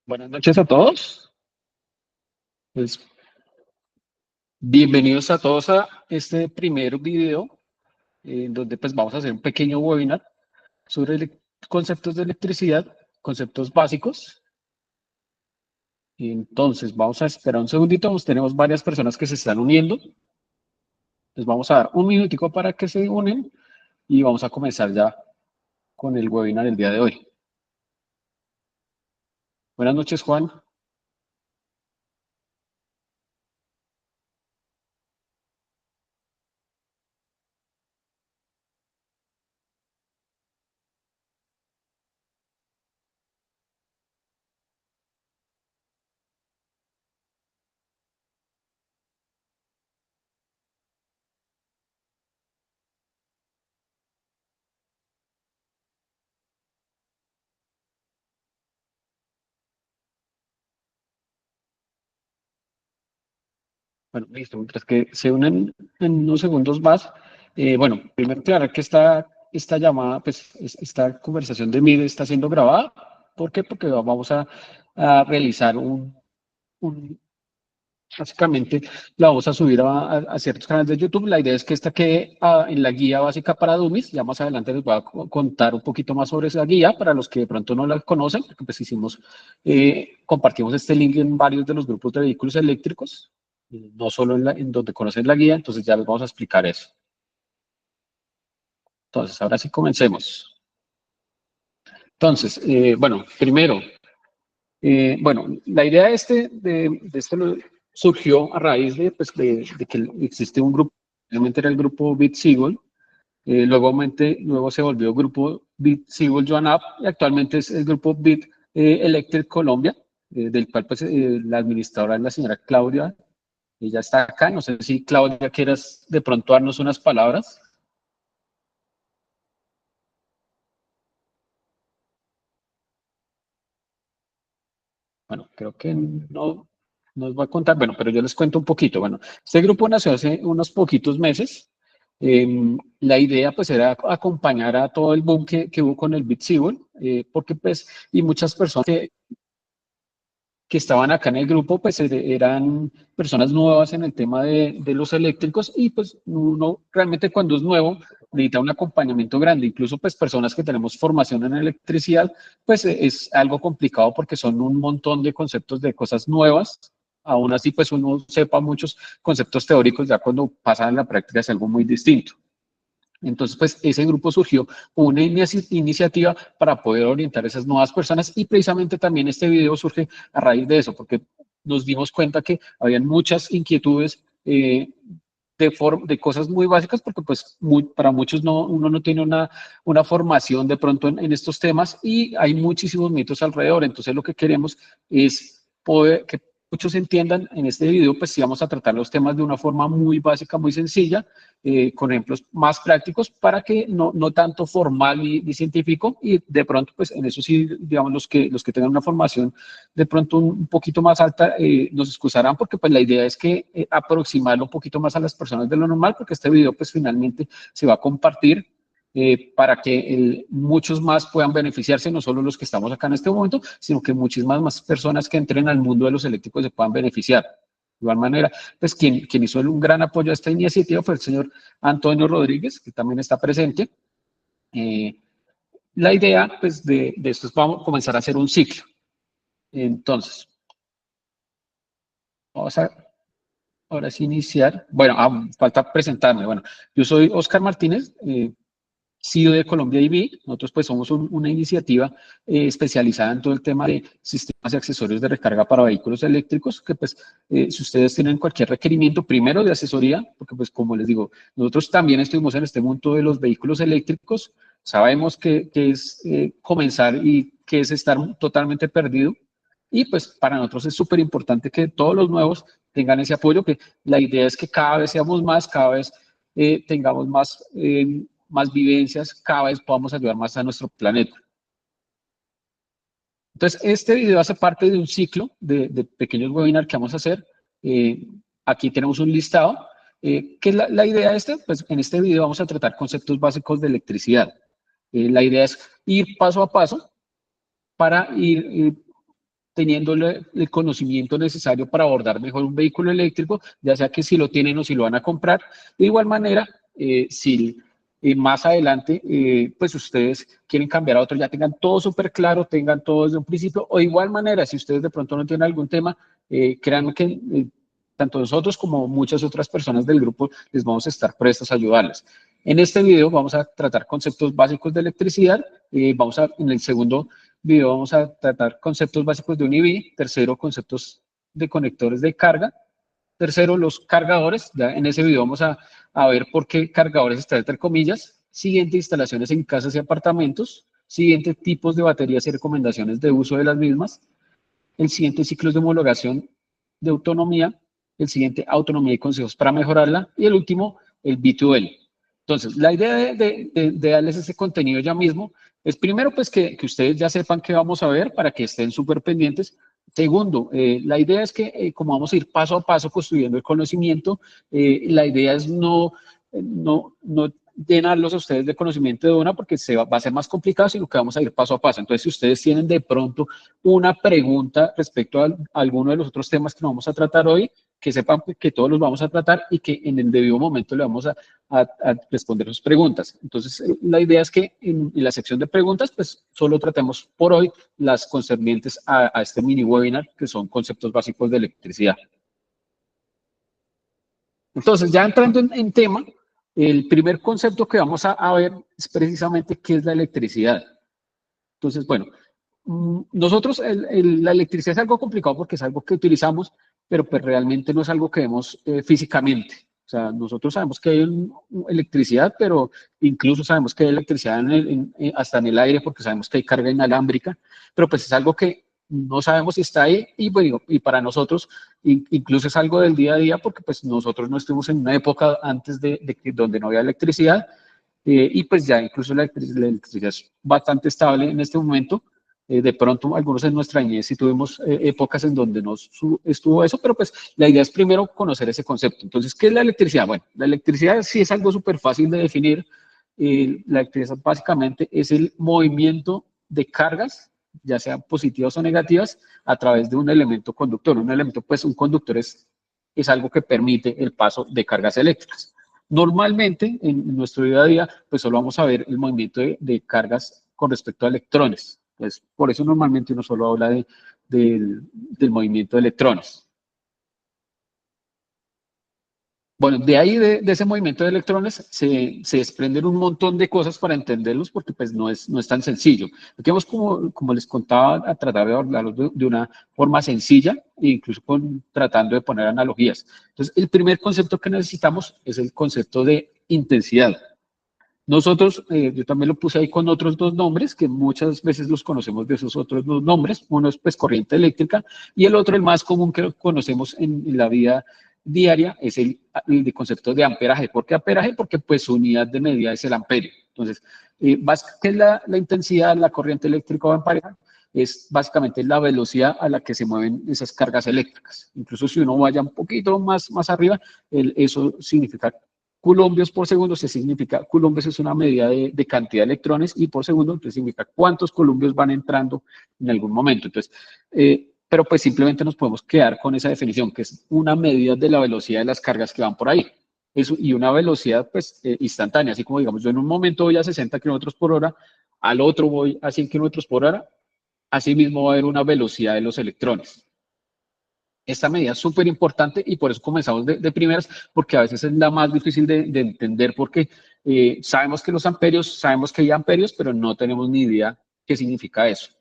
Buenas noches a todos. Pues, bienvenidos a todos a este primer video en donde pues vamos a hacer un pequeño webinar sobre conceptos de electricidad, conceptos básicos. Entonces vamos a esperar un segundito, tenemos varias personas que se están uniendo. Les vamos a dar un minutico para que se unen y vamos a comenzar ya con el webinar del día de hoy. Buenas noches, Juan. Bueno, listo, mientras que se unen en unos segundos más. Bueno, primero aclarar que esta llamada, pues esta conversación de MID está siendo grabada. ¿Por qué? Porque vamos a realizar básicamente la vamos a subir a ciertos canales de YouTube. La idea es que esta quede en la guía básica para Dummies. Ya más adelante les voy a contar un poquito más sobre esa guía para los que de pronto no la conocen, porque pues compartimos este link en varios de los grupos de vehículos eléctricos, no solo en donde conocen la guía, entonces ya les vamos a explicar eso. Entonces, ahora sí comencemos. Entonces, bueno, primero, bueno, la idea surgió a raíz de que existe un grupo, realmente era el grupo BitSeagull, luego se volvió grupo BitSeagull Joan Up y actualmente es el grupo Bit Electric Colombia, del cual pues, la administradora es la señora Claudia. Ella está acá, no sé si Claudia quieras de pronto darnos unas palabras. Bueno, creo que no nos va a contar, bueno, pero yo les cuento un poquito. Bueno, este grupo nació hace unos poquitos meses. La idea pues era acompañar a todo el boom que hubo con el BitSeagull, porque pues, y muchas personas que estaban acá en el grupo, pues eran personas nuevas en el tema de los eléctricos y pues uno realmente cuando es nuevo necesita un acompañamiento grande, incluso pues personas que tenemos formación en electricidad, pues es algo complicado porque son un montón de conceptos de cosas nuevas. Aún así, pues uno sepa muchos conceptos teóricos, ya cuando pasa a la práctica es algo muy distinto. Entonces, pues ese grupo surgió como una iniciativa para poder orientar a esas nuevas personas y precisamente también este video surge a raíz de eso, porque nos dimos cuenta que habían muchas inquietudes de cosas muy básicas, porque pues para muchos uno no tiene una formación de pronto en estos temas y hay muchísimos mitos alrededor. Entonces, lo que queremos es poder que muchos entiendan en este video, pues sí vamos a tratar los temas de una forma muy básica, muy sencilla, con ejemplos más prácticos para que no tanto formal ni científico y de pronto pues en eso sí, digamos, los que tengan una formación de pronto un poquito más alta nos excusarán porque pues la idea es que aproximarlo un poquito más a las personas de lo normal porque este video pues finalmente se va a compartir para que muchos más puedan beneficiarse, no solo los que estamos acá en este momento, sino que muchísimas más personas que entren al mundo de los eléctricos se puedan beneficiar. De igual manera, pues quien hizo un gran apoyo a esta iniciativa fue el señor Antonio Rodríguez, que también está presente. Eh, la idea, pues, de esto es vamos a comenzar a hacer un ciclo. Entonces, vamos a ahora sí iniciar. Bueno, falta presentarme. Bueno, yo soy Oscar Martínez, CEO de Colombia IB. Nosotros pues somos una iniciativa especializada en todo el tema de sistemas y accesorios de recarga para vehículos eléctricos, que pues si ustedes tienen cualquier requerimiento, primero de asesoría, porque pues como les digo, nosotros también estuvimos en este mundo de los vehículos eléctricos, sabemos que es comenzar y que es estar totalmente perdido. Y pues para nosotros es súper importante que todos los nuevos tengan ese apoyo, que la idea es que cada vez seamos más, cada vez tengamos más vivencias, cada vez podamos ayudar más a nuestro planeta. Entonces, este video hace parte de un ciclo de pequeños webinars que vamos a hacer. Eh, Aquí tenemos un listado. ¿Qué es la idea de este? Pues en este video vamos a tratar conceptos básicos de electricidad. La idea es ir paso a paso para ir teniendo el conocimiento necesario para abordar mejor un vehículo eléctrico, ya sea que si lo tienen o si lo van a comprar. De igual manera, si más adelante, pues ustedes quieren cambiar a otro, ya tengan todo súper claro, tengan todo desde un principio, o de igual manera, si ustedes de pronto no tienen algún tema, créanme que tanto nosotros como muchas otras personas del grupo les vamos a estar prestos a ayudarles. En este video vamos a tratar conceptos básicos de electricidad, en el segundo video vamos a tratar conceptos básicos de un EV, tercero, conceptos de conectores de carga, tercero, los cargadores. Ya en ese video vamos a ver por qué cargadores está entre comillas. Siguiente, instalaciones en casas y apartamentos. Siguiente, tipos de baterías y recomendaciones de uso de las mismas. El siguiente, ciclos de homologación de autonomía. El siguiente, autonomía y consejos para mejorarla. Y el último, el B2L. Entonces, la idea de darles ese contenido ya mismo es primero pues que ustedes ya sepan qué vamos a ver para que estén súper pendientes. Segundo, la idea es que como vamos a ir paso a paso construyendo el conocimiento, la idea es no llenarlos a ustedes de conocimiento de una porque va a ser más complicado, sino que vamos a ir paso a paso. Entonces, si ustedes tienen de pronto una pregunta respecto a alguno de los otros temas que no vamos a tratar hoy, que sepan que todos los vamos a tratar y que en el debido momento le vamos a responder sus preguntas. Entonces, la idea es que en la sección de preguntas, pues solo tratemos por hoy las concernientes a este mini webinar, que son conceptos básicos de electricidad. Entonces, ya entrando en tema, el primer concepto que vamos a ver es precisamente qué es la electricidad. Entonces, bueno, nosotros, la electricidad es algo complicado porque es algo que utilizamos, pero pues realmente no es algo que vemos físicamente. O sea, nosotros sabemos que hay electricidad, pero incluso sabemos que hay electricidad hasta en el aire porque sabemos que hay carga inalámbrica, pero pues es algo que no sabemos si está ahí y, bueno, y para nosotros incluso es algo del día a día porque pues nosotros no estuvimos en una época antes donde no había electricidad y pues ya incluso la electricidad es bastante estable en este momento. De pronto, algunos en nuestra niñez sí tuvimos épocas en donde no estuvo eso, pero pues la idea es primero conocer ese concepto. Entonces, ¿qué es la electricidad? Bueno, la electricidad sí es algo súper fácil de definir. La electricidad básicamente es el movimiento de cargas, ya sean positivas o negativas, a través de un elemento conductor. Un elemento, pues un conductor es algo que permite el paso de cargas eléctricas. Normalmente, en nuestro día a día, pues solo vamos a ver el movimiento de cargas con respecto a electrones. Pues por eso normalmente uno solo habla del movimiento de electrones. Bueno, de ahí, de ese movimiento de electrones, se desprenden un montón de cosas para entenderlos, porque pues no es tan sencillo. Aquí vamos, como les contaba, a tratar de hablarlos de una forma sencilla, e incluso tratando de poner analogías. Entonces, el primer concepto que necesitamos es el concepto de intensidad. Nosotros, yo también lo puse ahí con otros dos nombres, que muchas veces los conocemos de esos otros dos nombres. Uno es pues corriente eléctrica y el otro, el más común que conocemos en la vida diaria, es el de concepto de amperaje. ¿Por qué amperaje? Porque pues su unidad de medida es el amperio. Entonces, ¿qué es la intensidad, la corriente eléctrica o amperaje? Es básicamente la velocidad a la que se mueven esas cargas eléctricas. Incluso si uno vaya un poquito más arriba, eso significa coulombios por segundo, se significa, coulombios es una medida de cantidad de electrones y por segundo, entonces significa cuántos coulombios van entrando en algún momento. Entonces, pero pues simplemente nos podemos quedar con esa definición, que es una medida de la velocidad de las cargas que van por ahí. Eso, y una velocidad pues instantánea, así como digamos, yo en un momento voy a 60 kilómetros por hora, al otro voy a 100 kilómetros por hora, así mismo va a haber una velocidad de los electrones. Esta medida es súper importante y por eso comenzamos de primeras, porque a veces es la más difícil de entender porque sabemos que los amperios, sabemos que hay amperios, pero no tenemos ni idea qué significa eso.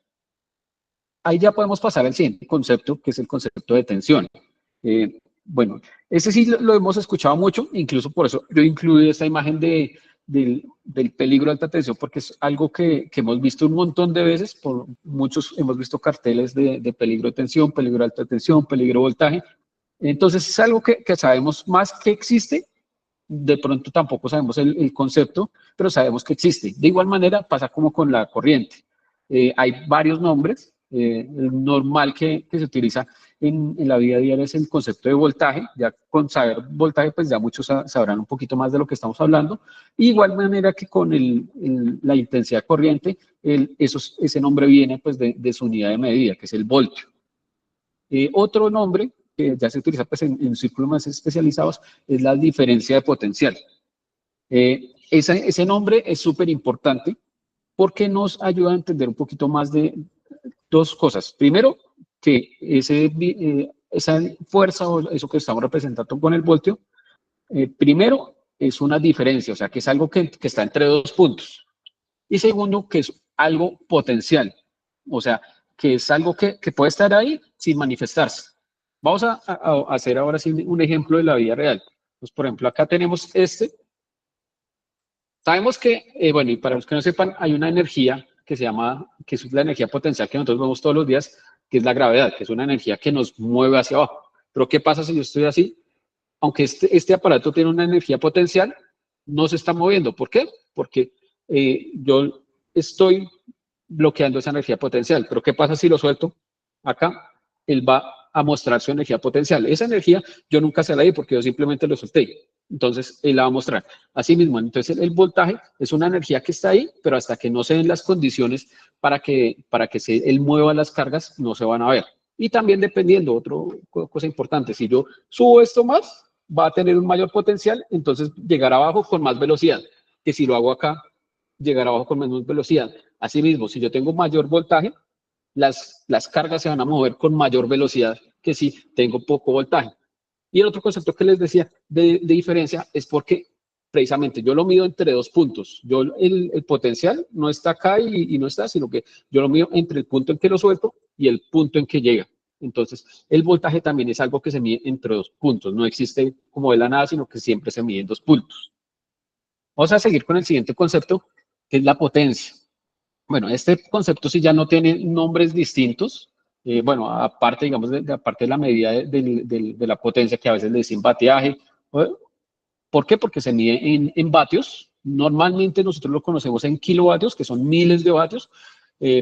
Ahí ya podemos pasar al siguiente concepto, que es el concepto de tensión. Bueno, ese sí lo hemos escuchado mucho, incluso por eso yo incluí esta imagen del peligro de alta tensión, porque es algo que hemos visto un montón de veces, por muchos hemos visto carteles de peligro de tensión, peligro de alta tensión, peligro de voltaje. Entonces es algo que sabemos más que existe, de pronto tampoco sabemos el concepto, pero sabemos que existe. De igual manera pasa como con la corriente. Hay varios nombres. El normal que se utiliza en la vida diaria es el concepto de voltaje. Ya con saber voltaje, pues ya muchos sabrán un poquito más de lo que estamos hablando. Igual manera que con la intensidad corriente, ese nombre viene pues de su unidad de medida, que es el voltio. Otro nombre que ya se utiliza pues, en círculos más especializados es la diferencia de potencial. Ese nombre es súper importante porque nos ayuda a entender un poquito más de dos cosas. Primero, que esa fuerza o eso que estamos representando con el voltio, primero es una diferencia, o sea, que es algo que está entre dos puntos. Y segundo, que es algo potencial, o sea, que es algo que puede estar ahí sin manifestarse. Vamos a hacer ahora sí un ejemplo de la vida real. Pues, por ejemplo, acá tenemos este. Sabemos que, bueno, y para los que no sepan, hay una energía que se llama, que es la energía potencial que nosotros vemos todos los días, que es la gravedad, que es una energía que nos mueve hacia abajo. Pero ¿qué pasa si yo estoy así? Aunque este aparato tiene una energía potencial, no se está moviendo. ¿Por qué? Porque yo estoy bloqueando esa energía potencial. Pero ¿qué pasa si lo suelto? Acá, él va a mostrar su energía potencial. Esa energía yo nunca se la di porque yo simplemente lo solté. Entonces, él la va a mostrar. Así mismo, entonces el voltaje es una energía que está ahí, pero hasta que no se den las condiciones para que él mueva las cargas, no se van a ver. Y también dependiendo, otra cosa importante, si yo subo esto más, va a tener un mayor potencial, entonces llegar abajo con más velocidad, que si lo hago acá, llegar abajo con menos velocidad. Asimismo, si yo tengo mayor voltaje, las cargas se van a mover con mayor velocidad que si tengo poco voltaje. Y el otro concepto que les decía de diferencia es porque precisamente yo lo mido entre dos puntos. El potencial no está acá y no está, sino que yo lo mido entre el punto en que lo suelto y el punto en que llega. Entonces, el voltaje también es algo que se mide entre dos puntos. No existe como de la nada, sino que siempre se mide en dos puntos. Vamos a seguir con el siguiente concepto, que es la potencia. Bueno, este concepto sí ya no tiene nombres distintos. Bueno, aparte, digamos, aparte de la medida de la potencia que a veces le dicen vatiaje. ¿Por qué? Porque se mide en vatios. Normalmente nosotros lo conocemos en kilovatios, que son miles de vatios.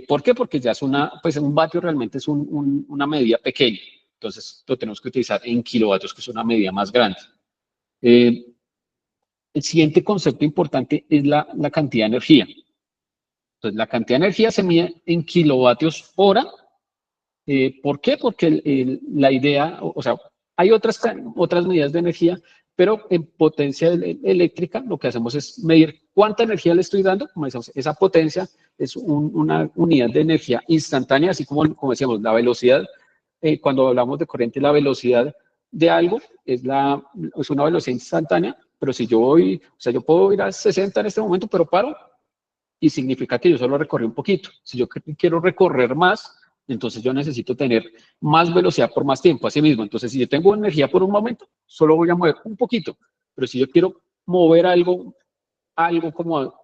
¿Por qué? Porque ya es pues un vatio realmente es una medida pequeña. Entonces lo tenemos que utilizar en kilovatios, que es una medida más grande. Eh, el siguiente concepto importante es la cantidad de energía. Entonces, la cantidad de energía se mide en kilovatios hora. ¿Por qué? Porque la idea, o sea, hay otras medidas de energía, pero en potencia eléctrica lo que hacemos es medir cuánta energía le estoy dando. Como decíamos, esa potencia es una unidad de energía instantánea, así como decíamos, la velocidad. Cuando hablamos de corriente, la velocidad de algo es una velocidad instantánea, pero si yo voy, o sea, yo puedo ir a 60 en este momento, pero paro y significa que yo solo recorrí un poquito. Si yo quiero recorrer más, entonces yo necesito tener más velocidad por más tiempo. Así mismo, entonces si yo tengo energía por un momento, solo voy a mover un poquito. Pero si yo quiero mover algo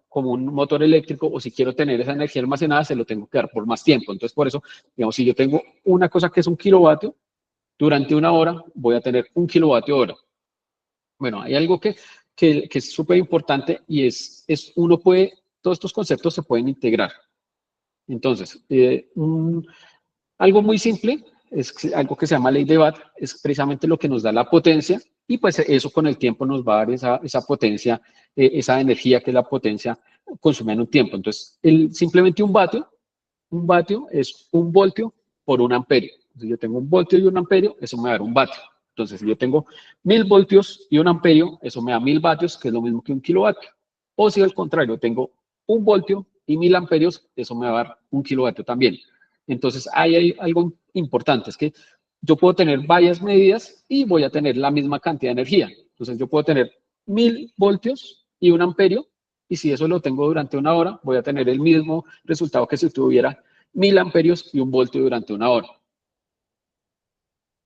como un motor eléctrico, o si quiero tener esa energía almacenada, se lo tengo que dar por más tiempo. Entonces, por eso, digamos, si yo tengo una cosa que es un kilovatio, durante una hora voy a tener un kilovatio hora. Bueno, hay algo que es súper importante y todos estos conceptos se pueden integrar. Entonces, algo muy simple, es algo que se llama ley de Watt, es precisamente lo que nos da la potencia y pues eso con el tiempo nos va a dar esa potencia, esa energía que es la potencia consumida en un tiempo. Entonces, simplemente un vatio es un voltio por un amperio. Si yo tengo un voltio y un amperio, eso me va a dar un vatio. Entonces, si yo tengo 1000 voltios y un amperio, eso me da 1000 vatios, que es lo mismo que un kilovatio. O si al contrario, tengo un voltio y 1000 amperios, eso me va a dar un kilovatio también. Entonces, ahí hay algo importante, es que yo puedo tener varias medidas y voy a tener la misma cantidad de energía. Entonces, yo puedo tener 1000 voltios y un amperio, y si eso lo tengo durante una hora, voy a tener el mismo resultado que si tuviera 1000 amperios y un voltio durante una hora.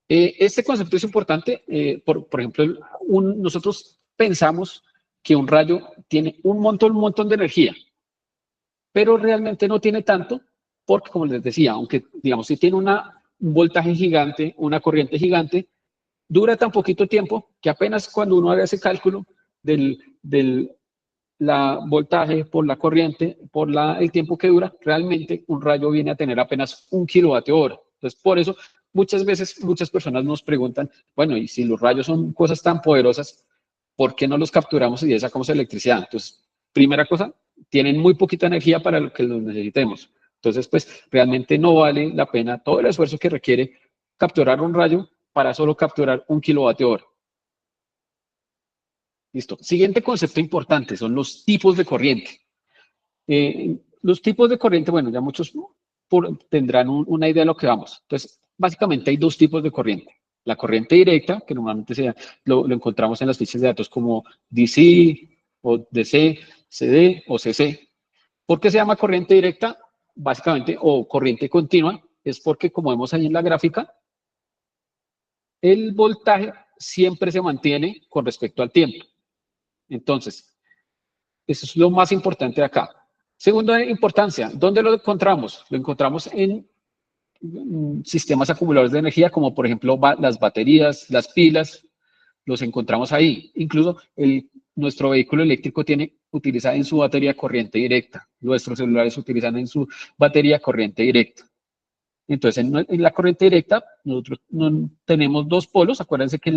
Este concepto es importante, por ejemplo, nosotros pensamos que un rayo tiene un montón de energía, pero realmente no tiene tanto, porque como les decía, aunque digamos si tiene un voltaje gigante, una corriente gigante, dura tan poquito tiempo que apenas cuando uno haga ese cálculo del voltaje por la corriente, por el tiempo que dura, realmente un rayo viene a tener apenas un kilovatio hora. Entonces, por eso muchas veces muchas personas nos preguntan, bueno, y si los rayos son cosas tan poderosas, ¿por qué no los capturamos y de sacamos electricidad? Entonces, primera cosa, tienen muy poquita energía para lo que los necesitemos. Entonces, pues realmente no vale la pena todo el esfuerzo que requiere capturar un rayo para solo capturar 1 kWh. Listo. Siguiente concepto importante son los tipos de corriente. Los tipos de corriente, bueno, ya muchos tendrán una idea de lo que vamos. Entonces, básicamente hay dos tipos de corriente. La corriente directa, que normalmente lo encontramos en las fichas de datos como DC o DC, CD o CC. ¿Por qué se llama corriente directa? Básicamente, o corriente continua, es porque, como vemos ahí en la gráfica, el voltaje siempre se mantiene con respecto al tiempo. Entonces, eso es lo más importante de acá. Segunda importancia, ¿dónde lo encontramos? Lo encontramos en sistemas acumuladores de energía, como por ejemplo las baterías, las pilas, los encontramos ahí. Incluso nuestro vehículo eléctrico utiliza en su batería corriente directa. Nuestros celulares utilizan en su batería corriente directa. Entonces, en la corriente directa, nosotros no tenemos dos polos. Acuérdense que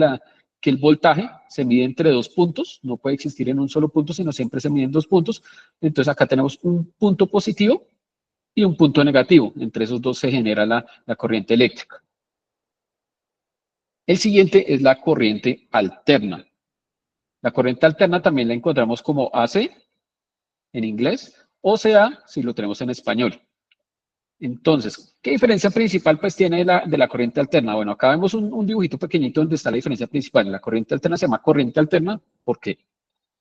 el voltaje se mide entre dos puntos. No puede existir en un solo punto, sino siempre se mide en dos puntos. Entonces, acá tenemos un punto positivo y un punto negativo. Entre esos dos se genera la corriente eléctrica. El siguiente es la corriente alterna. La corriente alterna también la encontramos como AC en inglés o CA si lo tenemos en español. Entonces, ¿qué diferencia principal pues tiene de la corriente alterna? Bueno, acá vemos un dibujito pequeñito donde está la diferencia principal. La corriente alterna se llama corriente alterna porque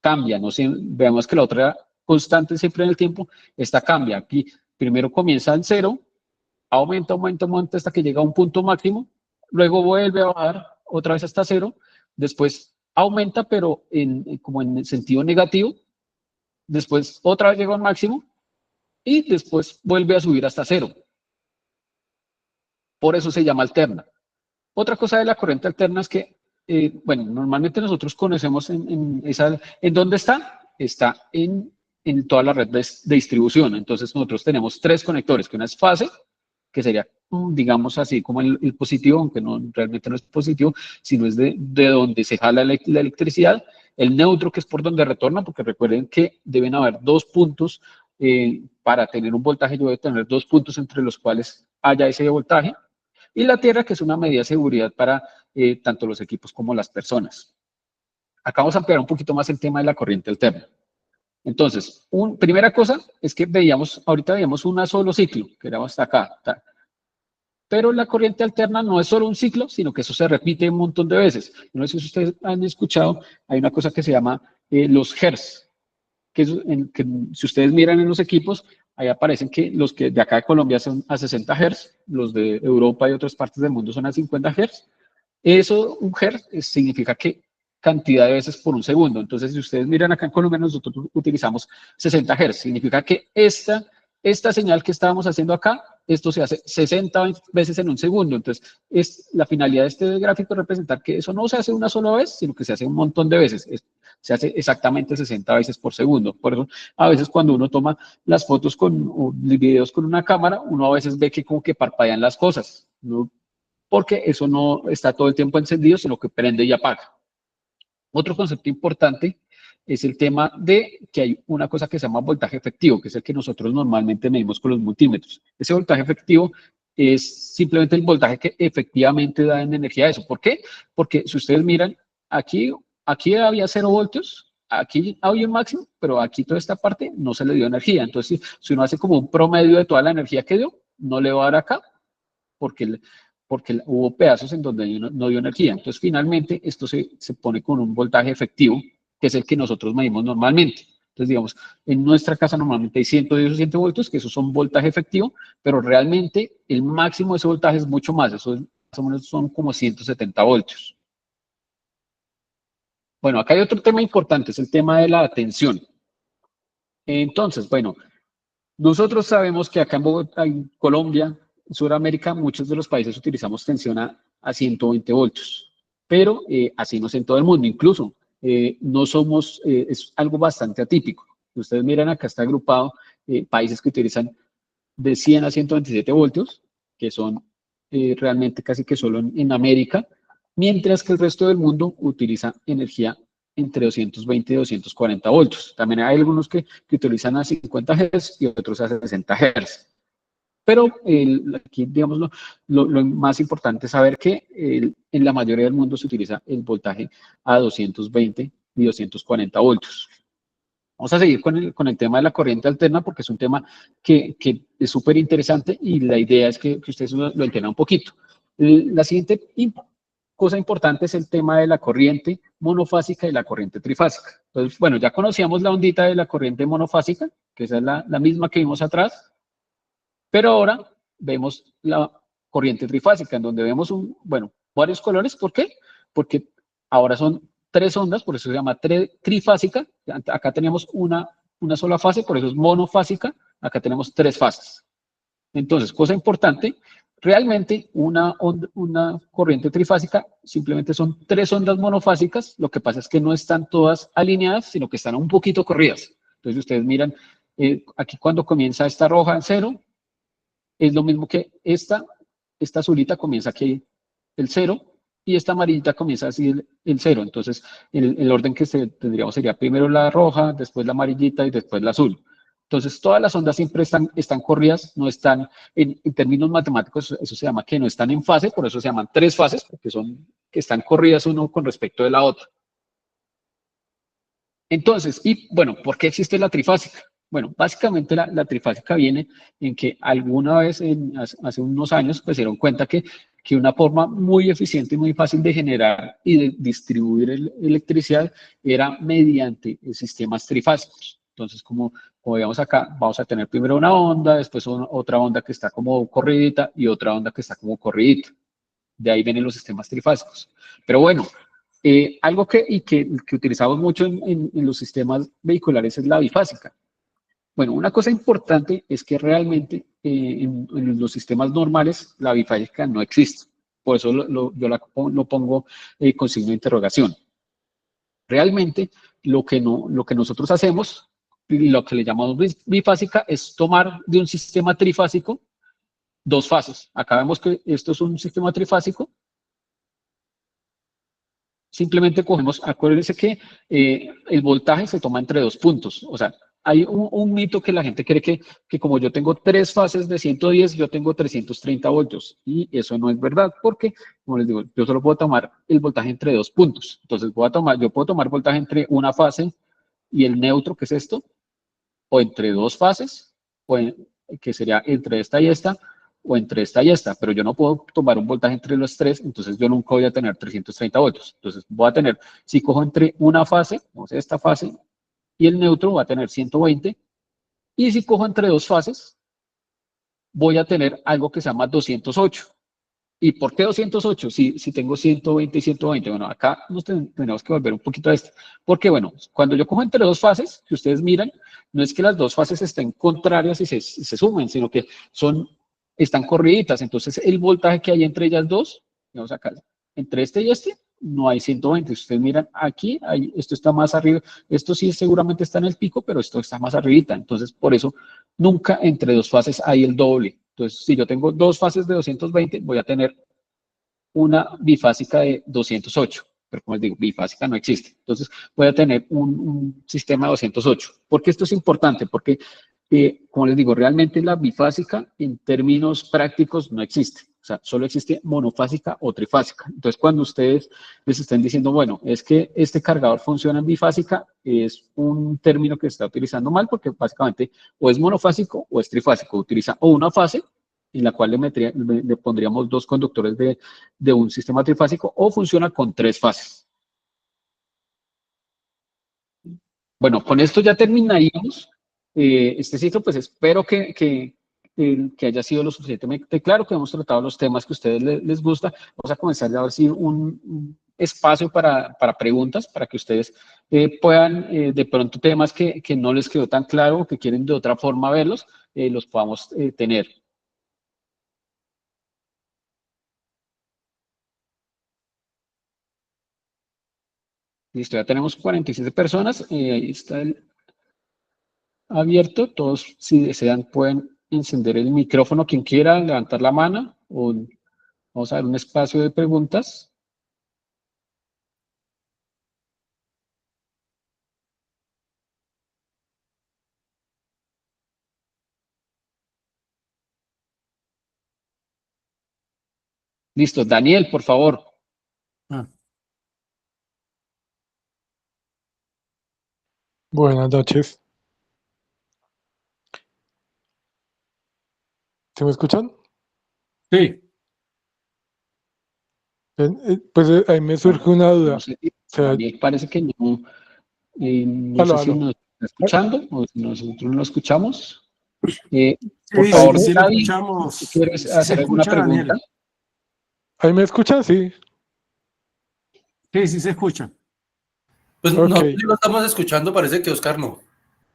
cambia, no sé, veamos que la otra constante siempre en el tiempo, esta cambia. Aquí primero comienza en cero, aumenta, aumenta, aumenta hasta que llega a un punto máximo, luego vuelve a bajar otra vez hasta cero, después aumenta pero como en el sentido negativo, después otra vez llega a un máximo y después vuelve a subir hasta cero. Por eso se llama alterna. Otra cosa de la corriente alterna es que, bueno, normalmente nosotros conocemos en dónde está. Está en toda la red de distribución. Entonces nosotros tenemos tres conectores, que una es fase, que sería, digamos así, como el positivo, aunque realmente no es positivo, sino es de donde se jala la electricidad. El neutro, que es por donde retorna, porque recuerden que deben haber dos puntos para tener un voltaje. Yo debo tener dos puntos entre los cuales haya ese voltaje. Y la tierra, que es una medida de seguridad para tanto los equipos como las personas. Acá vamos a ampliar un poquito más el tema de la corriente alterna. Entonces, primera cosa es que ahorita veíamos un solo ciclo, que era hasta acá. Pero la corriente alterna no es solo un ciclo, sino que eso se repite un montón de veces. No sé si ustedes han escuchado, hay una cosa que se llama los hertz, que si ustedes miran en los equipos, ahí aparecen que los que de acá de Colombia son a 60 Hz, los de Europa y otras partes del mundo son a 50 Hz. Eso, un Hz, significa que cantidad de veces por un segundo. Entonces, si ustedes miran acá en Colombia, nosotros utilizamos 60 Hz. Significa que esta señal que estábamos haciendo acá, esto se hace 60 veces en un segundo. Entonces, la finalidad de este gráfico es representar que eso no se hace una sola vez, sino que se hace un montón de veces. Se hace exactamente 60 veces por segundo. Por eso, a veces cuando uno toma las fotos o videos con una cámara, uno a veces ve que como que parpadean las cosas, ¿no? Porque eso no está todo el tiempo encendido, sino que prende y apaga. Otro concepto importante es el tema de que hay una cosa que se llama voltaje efectivo, que es el que nosotros normalmente medimos con los multímetros. Ese voltaje efectivo es simplemente el voltaje que efectivamente da en energía eso. ¿Por qué? Porque si ustedes miran, aquí había 0 voltios, aquí había un máximo, pero aquí toda esta parte no se le dio energía. Entonces, si uno hace como un promedio de toda la energía que dio, no le va a dar acá, porque hubo pedazos en donde no dio energía. Entonces, finalmente, esto se pone con un voltaje efectivo, que es el que nosotros medimos normalmente. Entonces, digamos, en nuestra casa normalmente hay 110 o 100 voltios, que esos son voltaje efectivo, pero realmente el máximo de ese voltaje es mucho más. Eso más o menos son como 170 voltios. Bueno, acá hay otro tema importante, es el tema de la tensión. Entonces, bueno, nosotros sabemos que acá en Bogotá, en Colombia, en Sudamérica, muchos de los países utilizamos tensión a 120 voltios, pero así no es en todo el mundo. Incluso no somos, es algo bastante atípico. Ustedes miran acá está agrupado países que utilizan de 100 a 127 voltios, que son realmente casi que solo en América, mientras que el resto del mundo utiliza energía entre 220 y 240 voltios. También hay algunos que utilizan a 50 Hz y otros a 60 Hz. Pero aquí, digamos, lo más importante es saber que en la mayoría del mundo se utiliza el voltaje a 220 y 240 voltios. Vamos a seguir con el tema de la corriente alterna porque es un tema que es súper interesante y la idea es que ustedes lo entiendan un poquito. La siguiente cosa importante es el tema de la corriente monofásica y la corriente trifásica. Entonces, bueno, ya conocíamos la ondita de la corriente monofásica, que esa es la misma que vimos atrás, pero ahora vemos la corriente trifásica, en donde vemos bueno, varios colores. ¿Por qué? Porque ahora son tres ondas, por eso se llama trifásica. Acá tenemos una sola fase, por eso es monofásica. Acá tenemos tres fases. Entonces, cosa importante, realmente una corriente trifásica simplemente son tres ondas monofásicas. Lo que pasa es que no están todas alineadas, sino que están un poquito corridas. Entonces, ustedes miran, aquí cuando comienza esta roja en cero, es lo mismo que esta azulita comienza aquí el cero y esta amarillita comienza así el cero. Entonces, el orden que tendríamos sería primero la roja, después la amarillita y después la azul. Entonces, todas las ondas siempre están corridas, no están, en términos matemáticos, eso se llama que no están en fase, por eso se llaman tres fases, porque que están corridas uno con respecto de la otra. Entonces, y bueno, ¿por qué existe la trifásica? Bueno, básicamente la trifásica viene en que alguna vez, hace unos años, pues se dieron cuenta que una forma muy eficiente y muy fácil de generar y de distribuir electricidad era mediante sistemas trifásicos. Entonces, como vemos acá, vamos a tener primero una onda, después otra onda que está como corridita y otra onda que está como corridita. De ahí vienen los sistemas trifásicos. Pero bueno, algo que utilizamos mucho en los sistemas vehiculares es la bifásica. Bueno, una cosa importante es que realmente en los sistemas normales la bifásica no existe. Por eso yo lo pongo con signo de interrogación. Realmente lo que nosotros hacemos, lo que le llamamos bifásica, es tomar de un sistema trifásico dos fases. Acá vemos que esto es un sistema trifásico. Simplemente cogemos, acuérdense que el voltaje se toma entre dos puntos. O sea, hay un mito que la gente cree que como yo tengo tres fases de 110, yo tengo 330 voltios. Y eso no es verdad, porque, como les digo, yo solo puedo tomar el voltaje entre dos puntos. Entonces, yo puedo tomar voltaje entre una fase y el neutro, que es esto, o entre dos fases, que sería entre esta y esta, o entre esta y esta, pero yo no puedo tomar un voltaje entre los tres, entonces yo nunca voy a tener 330 voltios. Entonces voy a tener, si cojo entre una fase, o sea, esta fase y el neutro, voy a tener 120, y si cojo entre dos fases, voy a tener algo que se llama 208. ¿Y por qué 208? Si tengo 120 y 120. Bueno, acá tenemos que volver un poquito a esto. Porque, bueno, cuando yo cojo entre dos fases, si ustedes miran, no es que las dos fases estén contrarias y se sumen, sino que están corriditas. Entonces, el voltaje que hay entre ellas dos, vamos acá, entre este y este, no hay 120. Si ustedes miran aquí, esto está más arriba. Esto sí seguramente está en el pico, pero esto está más arribita. Entonces, por eso, nunca entre dos fases hay el doble. Entonces, si yo tengo dos fases de 220, voy a tener una bifásica de 208. Pero como les digo, bifásica no existe. Entonces, voy a tener un sistema de 208. ¿Por qué esto es importante? Porque, como les digo, realmente la bifásica en términos prácticos no existe. O sea, solo existe monofásica o trifásica. Entonces, cuando ustedes les estén diciendo, bueno, es que este cargador funciona en bifásica, es un término que se está utilizando mal porque básicamente o es monofásico o es trifásico. Utiliza o una fase en la cual le pondríamos dos conductores de un sistema trifásico o funciona con tres fases. Bueno, con esto ya terminaríamos este ciclo, pues espero que haya sido lo suficientemente claro, que hemos tratado los temas que a ustedes les gusta. Vamos a comenzar ya a ver si un espacio para preguntas, para que ustedes puedan, de pronto temas que no les quedó tan claro, que quieren de otra forma verlos, los podamos tener. Listo, ya tenemos 47 personas, ahí está abierto. Todos, si desean, pueden encender el micrófono. Quien quiera levantar la mano o vamos a dar un espacio de preguntas. Listo, Daniel, por favor. Buenas noches. ¿Se me escuchan? Sí. Pues ahí me surge una duda. No sé, O sea, Daniel parece que no, no sé aló, si aló. nos está escuchando o si nosotros no lo escuchamos. Por Sí, favor, sí lo David, escuchamos. si quieres Sí se hacer alguna escucha, pregunta. Daniel. ¿Ahí me escuchan? Sí. Sí, sí se escucha. Pues Ok. nosotros sí lo estamos escuchando, parece que Oscar no.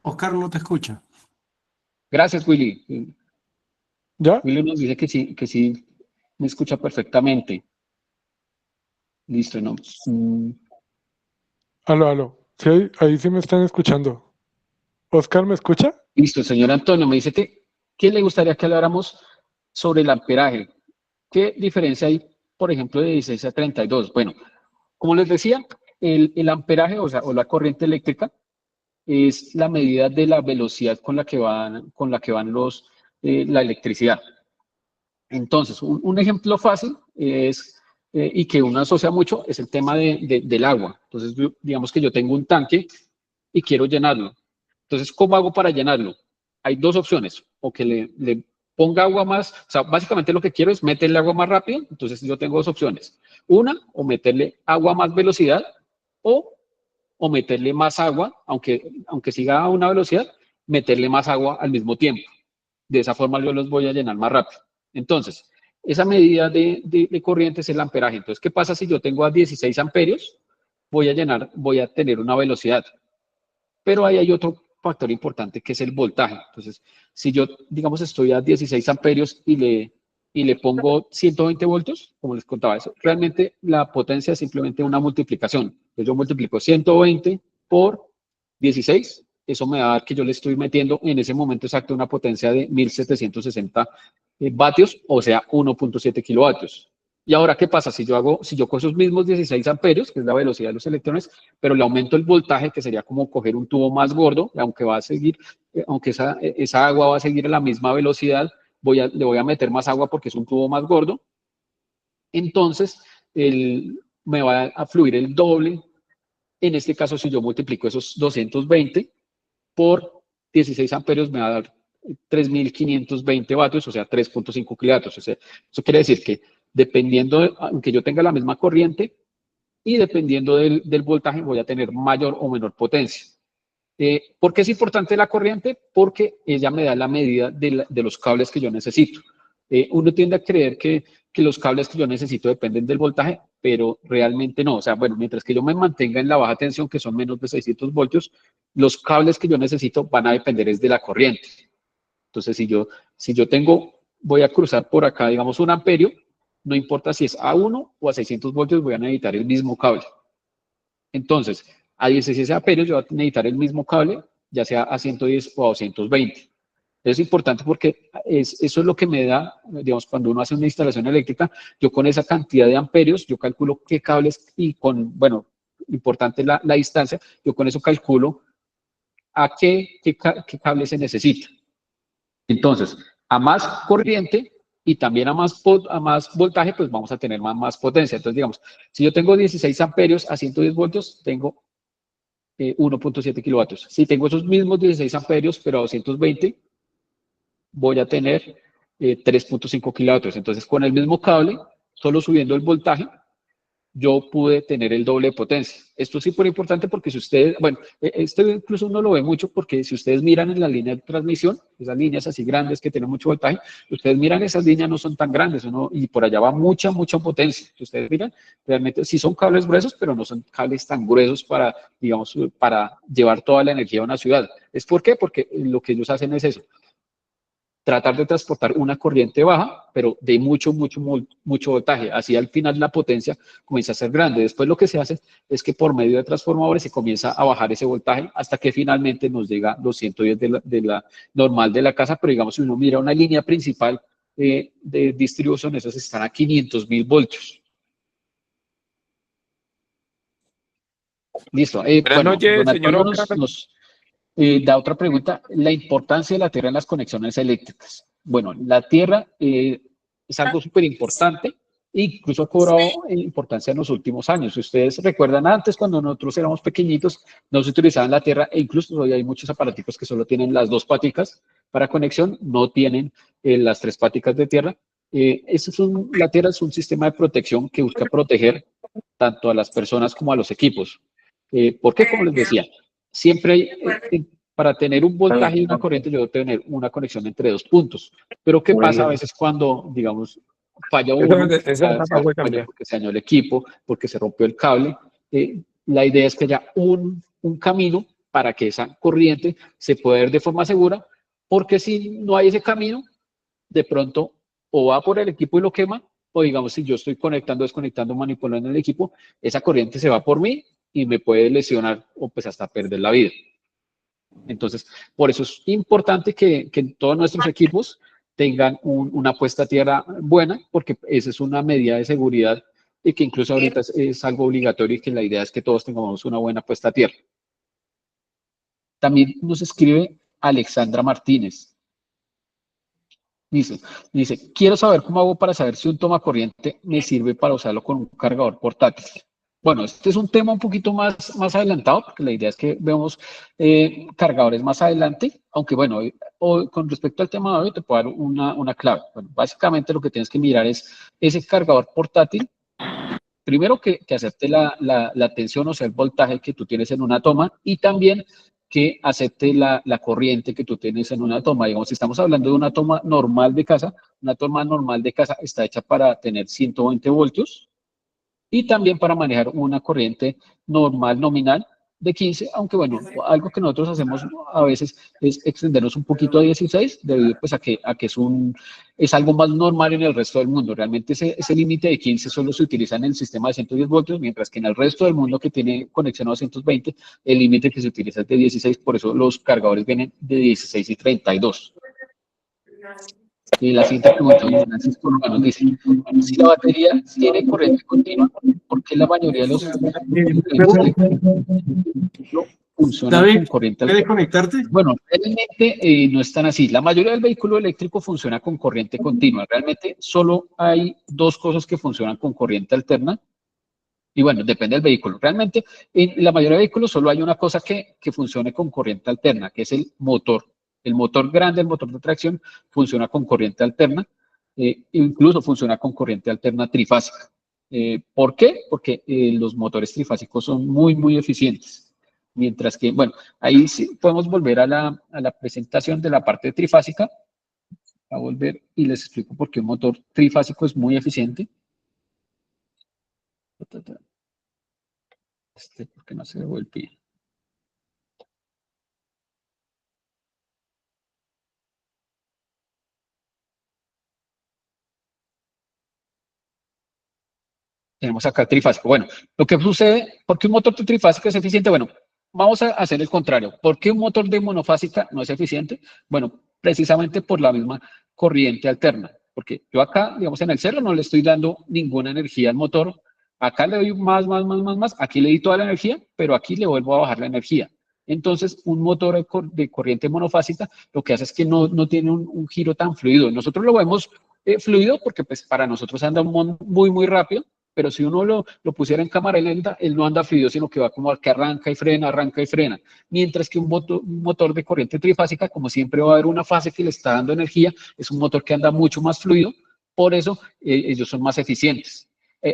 Oscar no te escucha. Gracias, Willy. ¿Ya? Willy nos dice que sí me escucha perfectamente. Listo, ¿no? Aló, aló. Sí, ahí sí me están escuchando. ¿Oscar me escucha? Listo, señor Antonio, me dice que le gustaría que habláramos sobre el amperaje. ¿Qué diferencia hay, por ejemplo, de 16 a 32? Bueno, como les decía, el amperaje, o sea, o la corriente eléctrica, es la medida de la velocidad con la que van la electricidad. Entonces, un ejemplo fácil es, y que uno asocia mucho, es el tema del agua. Entonces, digamos que yo tengo un tanque y quiero llenarlo. Entonces, ¿cómo hago para llenarlo? Hay dos opciones, o que le ponga agua más, o sea, básicamente lo que quiero es meterle agua más rápido, entonces yo tengo dos opciones. Una, o meterle agua a más velocidad, o, o meterle más agua, aunque siga a una velocidad, meterle más agua al mismo tiempo. De esa forma yo los voy a llenar más rápido. Entonces, esa medida de corriente es el amperaje. Entonces, ¿qué pasa si yo tengo a 16 amperios? Voy a tener una velocidad. Pero ahí hay otro factor importante que es el voltaje. Entonces, si yo, digamos, estoy a 16 amperios y le pongo 120 voltios, como les contaba eso, realmente la potencia es simplemente una multiplicación. Entonces, yo multiplico 120 por 16, eso me va a dar que yo le estoy metiendo en ese momento exacto una potencia de 1760 vatios, o sea, 1.7 kilovatios. Y ahora, ¿qué pasa? Si yo con esos mismos 16 amperios, que es la velocidad de los electrones, pero le aumento el voltaje, que sería como coger un tubo más gordo, aunque va a seguir, aunque esa agua va a seguir a la misma velocidad, le voy a meter más agua porque es un tubo más gordo, entonces me va a fluir el doble. En este caso, si yo multiplico esos 220 por 16 amperios, me va a dar 3.520 vatios, o sea, 3.5 kilovatios. O sea, eso quiere decir que dependiendo, aunque yo tenga la misma corriente, y dependiendo del voltaje voy a tener mayor o menor potencia. ¿Por qué es importante la corriente? Porque ella me da la medida de los cables que yo necesito. Uno tiende a creer que los cables que yo necesito dependen del voltaje, pero realmente no. O sea, bueno, mientras que yo me mantenga en la baja tensión, que son menos de 600 voltios, los cables que yo necesito van a depender es de la corriente. Entonces, si yo voy a cruzar por acá, digamos, un amperio, no importa si es a 1 o a 600 voltios, voy a necesitar el mismo cable. Entonces, a 16 amperios yo voy a necesitar el mismo cable, ya sea a 110 o a 220. Es importante porque eso es lo que me da, digamos, cuando uno hace una instalación eléctrica, yo con esa cantidad de amperios, yo calculo qué cables y bueno, importante la distancia, yo con eso calculo a qué cable se necesita. Entonces, a más corriente y también a más voltaje, pues vamos a tener más potencia. Entonces, digamos, si yo tengo 16 amperios a 110 voltios, tengo 1.7 kilovatios. Si tengo esos mismos 16 amperios, pero a 220, voy a tener 3.5 kilovatios. Entonces, con el mismo cable, solo subiendo el voltaje, yo pude tener el doble de potencia. Esto es súper importante porque si ustedes, bueno, esto incluso uno lo ve mucho porque si ustedes miran en la línea de transmisión, esas líneas así grandes que tienen mucho voltaje, ustedes miran esas líneas no son tan grandes, y por allá va mucha potencia. Si ustedes miran, realmente sí son cables gruesos, pero no son cables tan gruesos para, digamos, para llevar toda la energía a una ciudad. ¿Es por qué? Porque lo que ellos hacen es eso, tratar de transportar una corriente baja, pero de mucho voltaje. Así al final la potencia comienza a ser grande. Después lo que se hace es que por medio de transformadores se comienza a bajar ese voltaje hasta que finalmente nos llega los 110 de la normal de la casa, pero digamos si uno mira una línea principal de distribución, esas están a 500.000 voltios. Listo. Buenas Bueno, noches, don señor Antonio Oscar. nos da otra pregunta, la importancia de la Tierra en las conexiones eléctricas. Bueno, la Tierra es algo súper importante incluso ha cobrado importancia en los últimos años. Si ustedes recuerdan antes, cuando nosotros éramos pequeñitos, no se utilizaban la tierra, e incluso hoy hay muchos aparatos que solo tienen las 2 paticas para conexión, no tienen las 3 paticas de tierra. La tierra es un sistema de protección que busca proteger tanto a las personas como a los equipos. ¿Por qué? Como les decía, siempre hay, para tener un voltaje y una corriente, yo debo tener una conexión entre 2 puntos. Pero ¿qué pasa a veces cuando, digamos, falla uno, falla porque se dañó el equipo, porque se rompió el cable? La idea es que haya un camino para que esa corriente se pueda ir de forma segura, porque si no hay ese camino, de pronto o va por el equipo y lo quema, o digamos, si yo estoy conectando, desconectando, manipulando el equipo, esa corriente se va por mí y me puede lesionar o pues hasta perder la vida. Entonces, por eso es importante que todos nuestros equipos tengan una puesta a tierra buena, porque esa es una medida de seguridad y que incluso ahorita es algo obligatorio y que la idea es que todos tengamos una buena puesta a tierra. También nos escribe Alexandra Martínez. Dice, quiero saber cómo hago para saber si un toma corriente me sirve para usarlo con un cargador portátil. Bueno, este es un tema un poquito más adelantado, porque la idea es que veamos cargadores más adelante, aunque bueno, con respecto al tema de hoy te puedo dar una clave. Bueno, básicamente lo que tienes que mirar es ese cargador portátil, primero que acepte la tensión, o sea, el voltaje que tú tienes en una toma, y también que acepte la corriente que tú tienes en una toma. Digamos, si estamos hablando de una toma normal de casa, una toma normal de casa está hecha para tener 120 voltios y también para manejar una corriente normal nominal de 15, aunque bueno, algo que nosotros hacemos a veces es extendernos un poquito a 16, debido pues a que es algo más normal en el resto del mundo. Realmente ese límite de 15 solo se utiliza en el sistema de 110 voltios, mientras que en el resto del mundo que tiene conexión a 220, el límite que se utiliza es de 16, por eso los cargadores vienen de 16 y 32. Y la siguiente pregunta, Nancy por lo menos dice, si la batería tiene corriente continua, ¿por qué la mayoría de los vehículos funcionan David, con corriente ¿puedes alterna? conectarte? Bueno, realmente no es tan así. La mayoría del vehículo eléctrico funciona con corriente continua. Realmente solo hay 2 cosas que funcionan con corriente alterna. Y bueno, depende del vehículo. Realmente en la mayoría de vehículos solo hay una cosa que funcione con corriente alterna, que es el motor. El motor grande, el motor de tracción, funciona con corriente alterna, incluso funciona con corriente alterna trifásica. ¿Por qué? Porque los motores trifásicos son muy eficientes. Mientras que, bueno, ahí sí podemos volver a la presentación de la parte trifásica, a volver y les explico por qué un motor trifásico es muy eficiente. ¿Por qué no se devuelve? Tenemos acá trifásico. Bueno, lo que sucede, ¿por qué un motor trifásico es eficiente? Bueno, vamos a hacer el contrario. ¿Por qué un motor de monofásica no es eficiente? Bueno, precisamente por la misma corriente alterna. Porque yo acá, digamos, en el cero no le estoy dando ninguna energía al motor. Acá le doy más. Aquí le di toda la energía, pero aquí le vuelvo a bajar la energía. Entonces, un motor de corriente monofásica lo que hace es que no tiene un giro tan fluido. Nosotros lo vemos fluido porque pues, para nosotros anda muy rápido, pero si uno lo pusiera en cámara lenta, él no anda fluido, sino que va como que arranca y frena. Mientras que un motor de corriente trifásica, como siempre va a haber una fase que le está dando energía, es un motor que anda mucho más fluido, por eso ellos son más eficientes.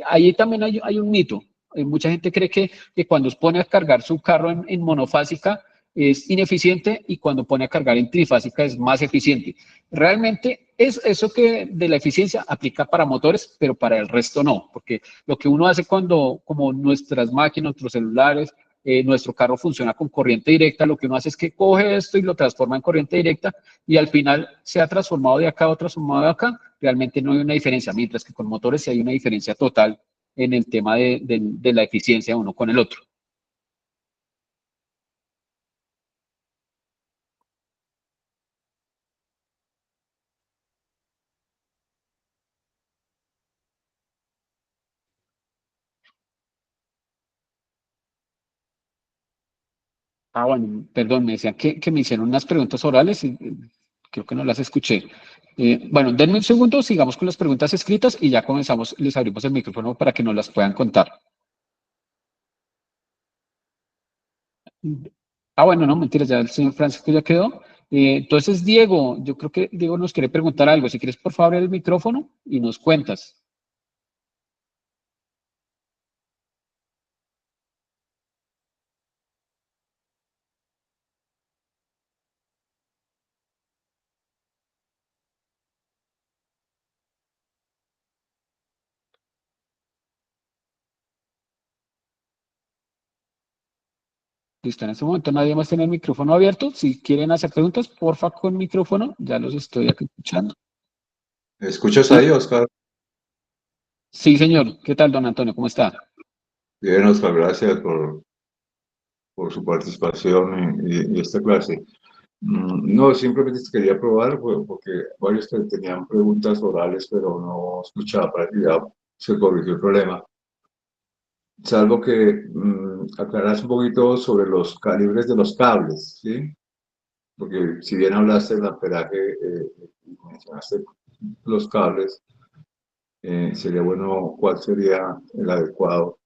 Ahí también hay un mito. Mucha gente cree que cuando pone a cargar su carro en monofásica es ineficiente y cuando pone a cargar en trifásica es más eficiente. Realmente es eso que de la eficiencia aplica para motores, pero para el resto no, porque lo que uno hace cuando, como nuestras máquinas, nuestros celulares, nuestro carro funciona con corriente directa, lo que uno hace es que coge esto y lo transforma en corriente directa y al final se ha transformado de acá o transformado de acá, realmente no hay una diferencia, mientras que con motores sí hay una diferencia total en el tema de la eficiencia uno con el otro. Bueno, perdón, me decían que me hicieron unas preguntas orales y creo que no las escuché. Bueno, denme un segundo, sigamos con las preguntas escritas y ya comenzamos, les abrimos el micrófono para que nos las puedan contar. Bueno, no, mentiras, ya el señor Francisco ya quedó. Entonces, Diego, yo creo que Diego nos quiere preguntar algo. Si quieres, por favor, el micrófono y nos cuentas. Listo, en este momento nadie más tiene el micrófono abierto. Si quieren hacer preguntas, porfa, con micrófono. Ya los estoy aquí escuchando. ¿Me escuchas ahí, Oscar? Sí, señor. ¿Qué tal, don Antonio? ¿Cómo está? Bien, Oscar, gracias por su participación y esta clase. No, simplemente quería probar porque varios tenían preguntas orales, pero no escuchaba para que ya se corrigió el problema. Salvo que aclaras un poquito sobre los calibres de los cables, ¿sí? Porque si bien hablaste del amperaje y mencionaste los cables, sería bueno cuál sería el adecuado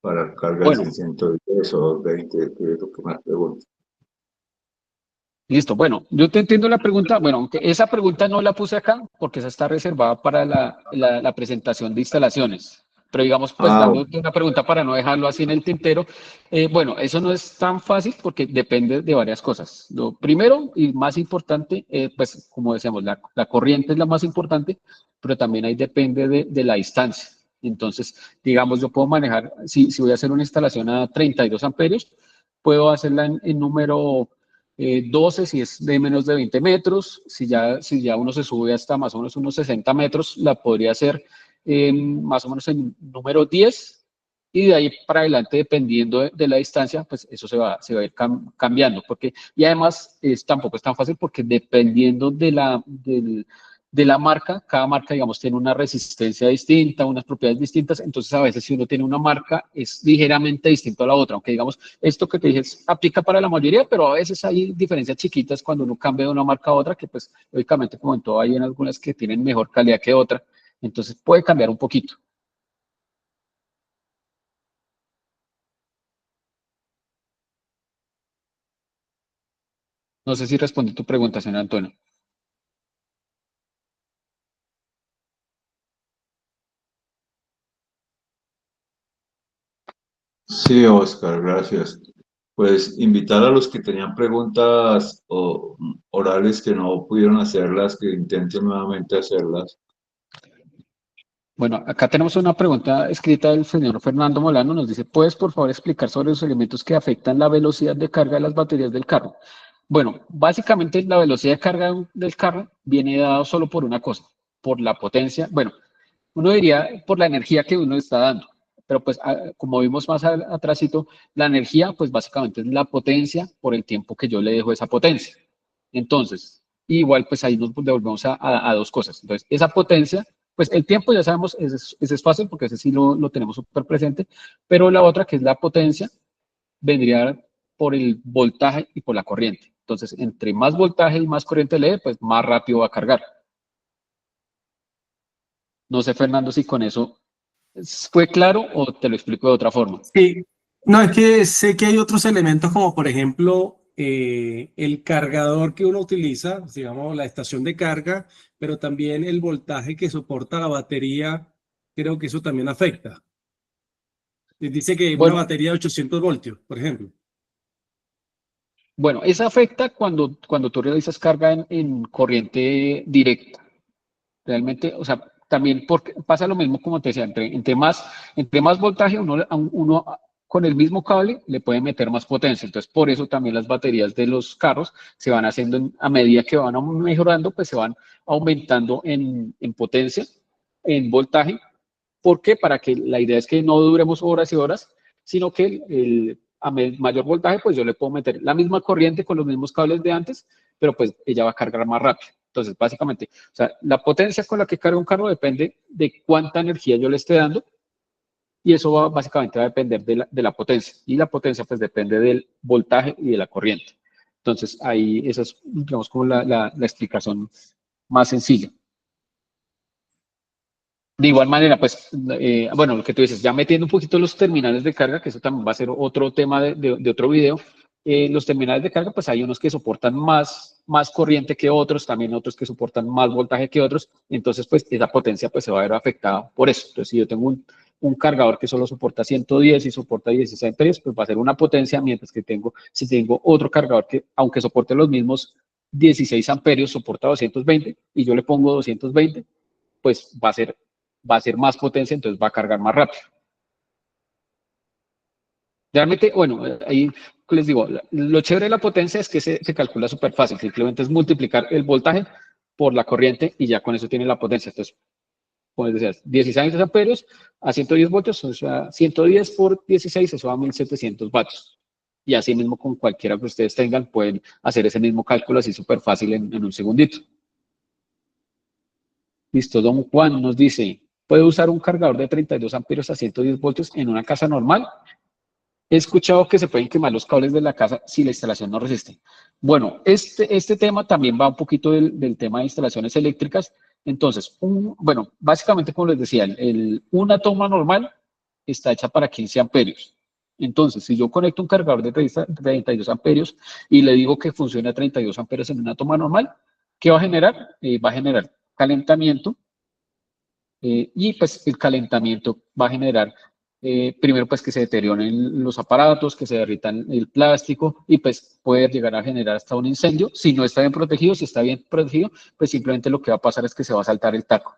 para cargas Bueno, de 110 o 220, que es lo que más pregunto. listo. Bueno, yo te entiendo la pregunta. Bueno, aunque esa pregunta no la puse acá porque esa está reservada para la presentación de instalaciones. Pero digamos, pues Bueno. dándote una pregunta para no dejarlo así en el tintero, bueno, eso no es tan fácil porque depende de varias cosas. Lo primero y más importante, pues como decíamos, la corriente es la más importante, pero también ahí depende de la distancia. Entonces, digamos, yo puedo manejar, si voy a hacer una instalación a 32 amperios, puedo hacerla en número 12 si es de menos de 20 metros, si ya uno se sube hasta más o menos unos 60 metros, la podría hacer más o menos en número 10 y de ahí para adelante, dependiendo de la distancia, pues eso se va a ir cambiando. Y además tampoco es tan fácil porque dependiendo de la marca, cada marca, digamos, tiene una resistencia distinta, unas propiedades distintas, entonces a veces si uno tiene una marca es ligeramente distinto a la otra, aunque digamos, esto que te dije aplica para la mayoría, pero a veces hay diferencias chiquitas cuando uno cambia de una marca a otra, que pues lógicamente como en todo hay en algunas que tienen mejor calidad que otra, entonces puede cambiar un poquito. No sé si respondí tu pregunta, señor Antonio. Sí, Oscar, gracias. Pues invitar a los que tenían preguntas orales que no pudieron hacerlas, que intenten nuevamente hacerlas. Bueno, acá tenemos una pregunta escrita del señor Fernando Molano. Nos dice, ¿puedes por favor explicar sobre los elementos que afectan la velocidad de carga de las baterías del carro? Bueno, básicamente la velocidad de carga del carro viene dado solo por una cosa, por la potencia. Bueno, uno diría por la energía que uno está dando, pero pues como vimos más atrásito, la energía pues básicamente es la potencia por el tiempo que yo le dejo esa potencia. Entonces, igual pues ahí nos devolvemos a dos cosas. Entonces, esa potencia, pues el tiempo ya sabemos, ese es fácil porque ese sí lo tenemos súper presente, pero la otra que es la potencia vendría por el voltaje y por la corriente. Entonces, entre más voltaje y más corriente le dé, pues más rápido va a cargar. No sé, Fernando, si con eso fue claro o te lo explico de otra forma. Sí, no, es que sé que hay otros elementos como por ejemplo el cargador que uno utiliza, digamos la estación de carga, pero también el voltaje que soporta la batería, creo que eso también afecta. Dice que una Bueno, batería de 800 voltios, por ejemplo. bueno, eso afecta cuando tú realizas carga en corriente directa. Realmente, o sea, también porque pasa lo mismo como te decía, entre más voltaje uno con el mismo cable le puede meter más potencia. Entonces, por eso también las baterías de los carros se van haciendo, a medida que van mejorando, pues se van aumentando en potencia, en voltaje. ¿Por qué? Para que la idea es que no duremos horas y horas, sino que a mayor voltaje, pues yo le puedo meter la misma corriente con los mismos cables de antes, pero pues ella va a cargar más rápido. Entonces, básicamente, o sea, la potencia con la que carga un carro depende de cuánta energía yo le esté dando y eso básicamente va a depender de la potencia. Y la potencia, pues, depende del voltaje y de la corriente. Entonces, ahí esa es, digamos, como la explicación más sencillo. De igual manera, pues, bueno, lo que tú dices, ya metiendo un poquito los terminales de carga, que eso también va a ser otro tema de otro video, los terminales de carga, pues hay unos que soportan más corriente que otros, también otros que soportan más voltaje que otros, entonces, pues, esa potencia pues, se va a ver afectada por eso. Entonces, si yo tengo un cargador que solo soporta 110 y soporta 16 amperios, pues va a ser una potencia, mientras que si tengo otro cargador que, aunque soporte los mismos 16 amperios, soporta 220, y yo le pongo 220, pues va a ser más potencia, entonces va a cargar más rápido. Realmente, bueno, ahí les digo, lo chévere de la potencia es que se calcula súper fácil, simplemente es multiplicar el voltaje por la corriente y ya con eso tiene la potencia. Entonces, como les decía, 16 amperios a 110 voltios, o sea, 110 por 16, eso da 1700 vatios. Y así mismo con cualquiera que ustedes tengan, pueden hacer ese mismo cálculo así súper fácil en un segundito. Listo, don Juan nos dice, ¿puede usar un cargador de 32 amperios a 110 voltios en una casa normal? He escuchado que se pueden quemar los cables de la casa si la instalación no resiste. Bueno, este tema también va un poquito del tema de instalaciones eléctricas. Entonces, bueno, básicamente como les decía, una toma normal está hecha para 15 amperios. Entonces, si yo conecto un cargador de 32 amperios y le digo que funcione a 32 amperios en una toma normal, ¿qué va a generar? Va a generar calentamiento, y pues el calentamiento va a generar primero pues que se deterioren los aparatos, que se derritan el plástico y pues puede llegar a generar hasta un incendio. Si no está bien protegido, si está bien protegido, pues simplemente lo que va a pasar es que se va a saltar el taco.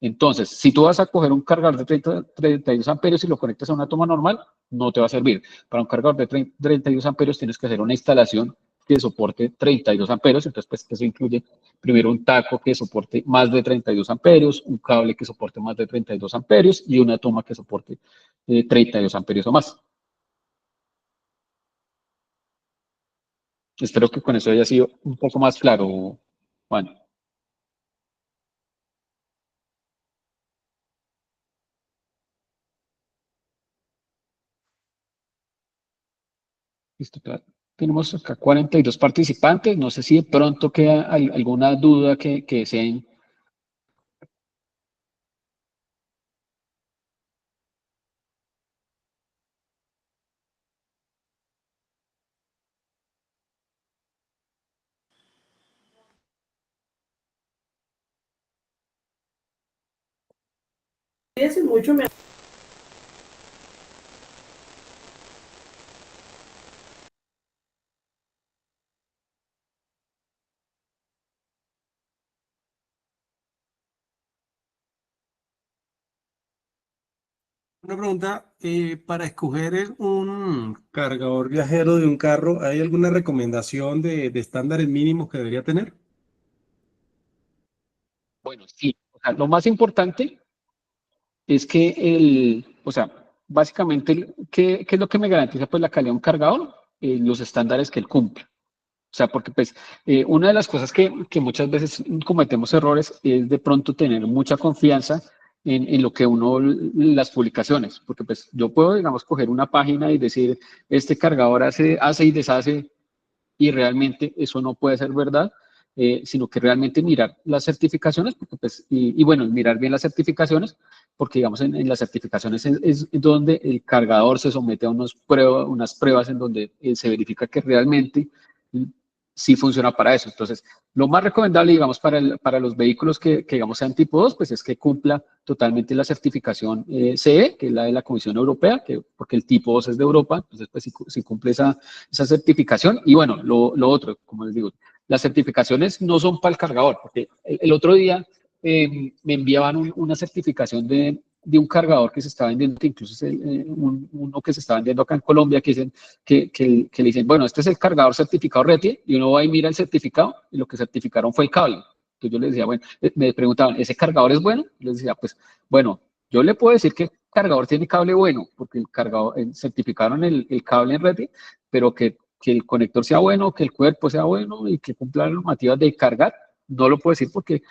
Entonces, si tú vas a coger un cargador de 32 amperios y lo conectas a una toma normal, no te va a servir. Para un cargador de 32 amperios tienes que hacer una instalación que soporte 32 amperios. Entonces, pues eso incluye primero un taco que soporte más de 32 amperios, un cable que soporte más de 32 amperios y una toma que soporte 32 amperios o más. Espero que con eso haya sido un poco más claro, Juan. Listo, claro. Tenemos acá 42 participantes. No sé si de pronto queda alguna duda que sean. Una pregunta, para escoger un cargador viajero de un carro, ¿hay alguna recomendación de estándares mínimos que debería tener? Bueno, sí. O sea, lo más importante es que o sea, básicamente, ¿qué es lo que me garantiza pues la calidad de un cargador? Los estándares que él cumple. O sea, porque pues una de las cosas que muchas veces cometemos errores es de pronto tener mucha confianza en lo que las publicaciones, porque pues yo puedo, digamos, coger una página y decir, este cargador hace y deshace, y realmente eso no puede ser verdad, sino que realmente mirar las certificaciones, porque pues, y bueno, mirar bien las certificaciones, porque digamos en las certificaciones es donde el cargador se somete a unas pruebas en donde se verifica que realmente sí funciona para eso. Entonces, lo más recomendable, digamos, para los vehículos que, digamos, sean tipo 2, pues es que cumpla totalmente la certificación CE, que es la de la Comisión Europea, porque el tipo 2 es de Europa, entonces, pues si cumple esa certificación. Y bueno, lo otro, como les digo, las certificaciones no son para el cargador, porque el otro día me enviaban una certificación de un cargador que se está vendiendo, que incluso es uno que se está vendiendo acá en Colombia, que dicen que le dicen, bueno, este es el cargador certificado RETIE, y uno va y mira el certificado, y lo que certificaron fue el cable. Entonces yo les decía, bueno, me preguntaban, ¿ese cargador es bueno? Yo les decía, pues, bueno, yo le puedo decir que el cargador tiene cable bueno, porque el cargador, certificaron el cable en RETIE, pero que el conector sea bueno, que el cuerpo sea bueno y que cumpla las normativas de cargar, no lo puedo decir porque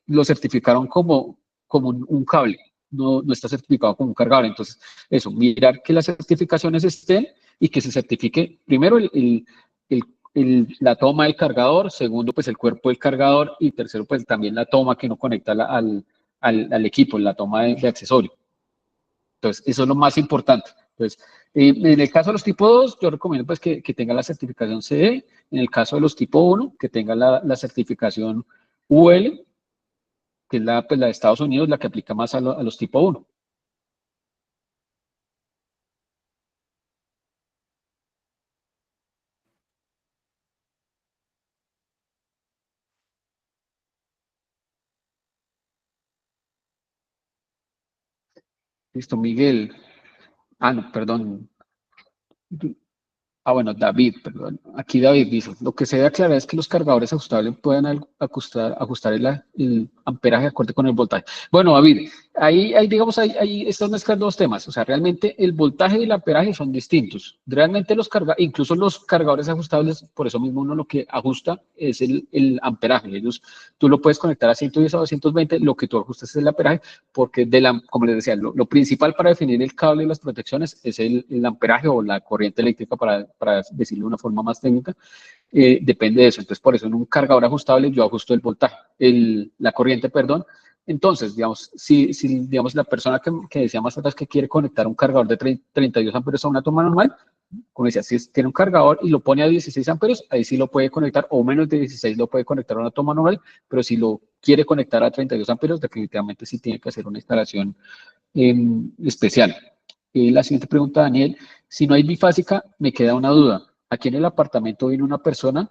lo certificaron como un cable, no está certificado como un cargador. Entonces, eso, mirar que las certificaciones estén y que se certifique primero la toma del cargador, segundo, pues el cuerpo del cargador, y tercero, pues también la toma que no conecta al equipo, la toma de accesorio. Entonces, eso es lo más importante. Entonces, en el caso de los tipo 2, yo recomiendo pues que tenga la certificación CE. En el caso de los tipo 1, que tenga la certificación UL, que es pues, la de Estados Unidos, la que aplica más a los tipo 1. Listo, Miguel. Ah, no, perdón. Ah, bueno, David, perdón. Aquí David dice, lo que se debe aclarar es que los cargadores ajustables pueden ajustar el amperaje de acuerdo con el voltaje. Bueno, David, digamos, ahí están mezclando dos temas. O sea, realmente el voltaje y el amperaje son distintos. Realmente incluso los cargadores ajustables, por eso mismo uno lo que ajusta es el amperaje. Tú lo puedes conectar a 110 o 220, lo que tú ajustas es el amperaje, porque como les decía, lo principal para definir el cable y las protecciones es el amperaje o la corriente eléctrica, para decirlo de una forma más técnica, depende de eso. Entonces, por eso en un cargador ajustable yo ajusto el voltaje, la corriente, perdón. Entonces, digamos, si digamos, la persona que decía más atrás que quiere conectar un cargador de 32 amperes a una toma normal, como decía, si tiene un cargador y lo pone a 16 amperes, ahí sí lo puede conectar, o menos de 16 lo puede conectar a una toma normal, pero si lo quiere conectar a 32 amperes, definitivamente sí tiene que hacer una instalación especial. La siguiente pregunta, Daniel, si no hay bifásica, me queda una duda. Aquí en el apartamento vino una persona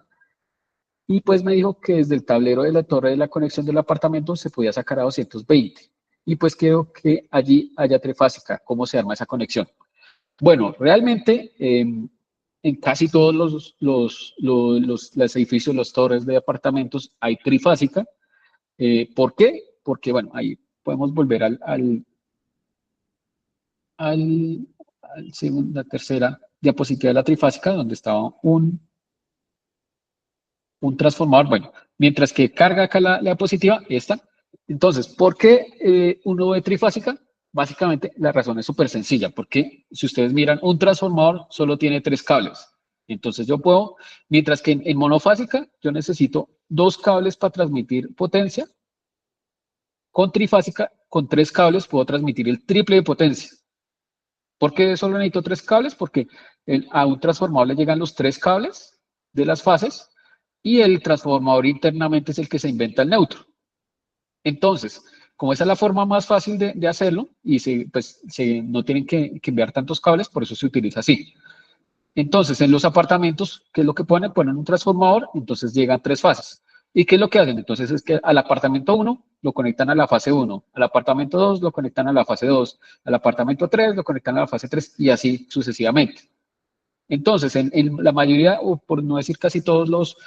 y pues me dijo que desde el tablero de la torre de la conexión del apartamento se podía sacar a 220. Y pues quiero que allí haya trifásica. ¿Cómo se arma esa conexión? Bueno, realmente en casi todos los edificios, los torres de apartamentos hay trifásica. ¿Por qué? Porque, bueno, ahí podemos volver la tercera diapositiva de la trifásica, donde estaba un transformador. Bueno, mientras que carga acá la diapositiva, esta. Entonces, ¿por qué uno ve trifásica? Básicamente, la razón es súper sencilla, porque si ustedes miran, un transformador solo tiene 3 cables. Entonces, yo puedo, mientras que en monofásica, yo necesito 2 cables para transmitir potencia. Con trifásica, con 3 cables, puedo transmitir el triple de potencia. ¿Por qué solo necesito 3 cables? Porque a un transformador le llegan los 3 cables de las fases y el transformador internamente es el que se inventa el neutro. Entonces, como esa es la forma más fácil de hacerlo y no tienen que enviar tantos cables, por eso se utiliza así. Entonces, en los apartamentos, ¿qué es lo que ponen? Ponen un transformador, entonces llegan 3 fases. ¿Y qué es lo que hacen? Entonces es que al apartamento 1 lo conectan a la fase 1, al apartamento 2 lo conectan a la fase 2, al apartamento 3 lo conectan a la fase 3 y así sucesivamente. Entonces, en la mayoría, o por no decir casi todos los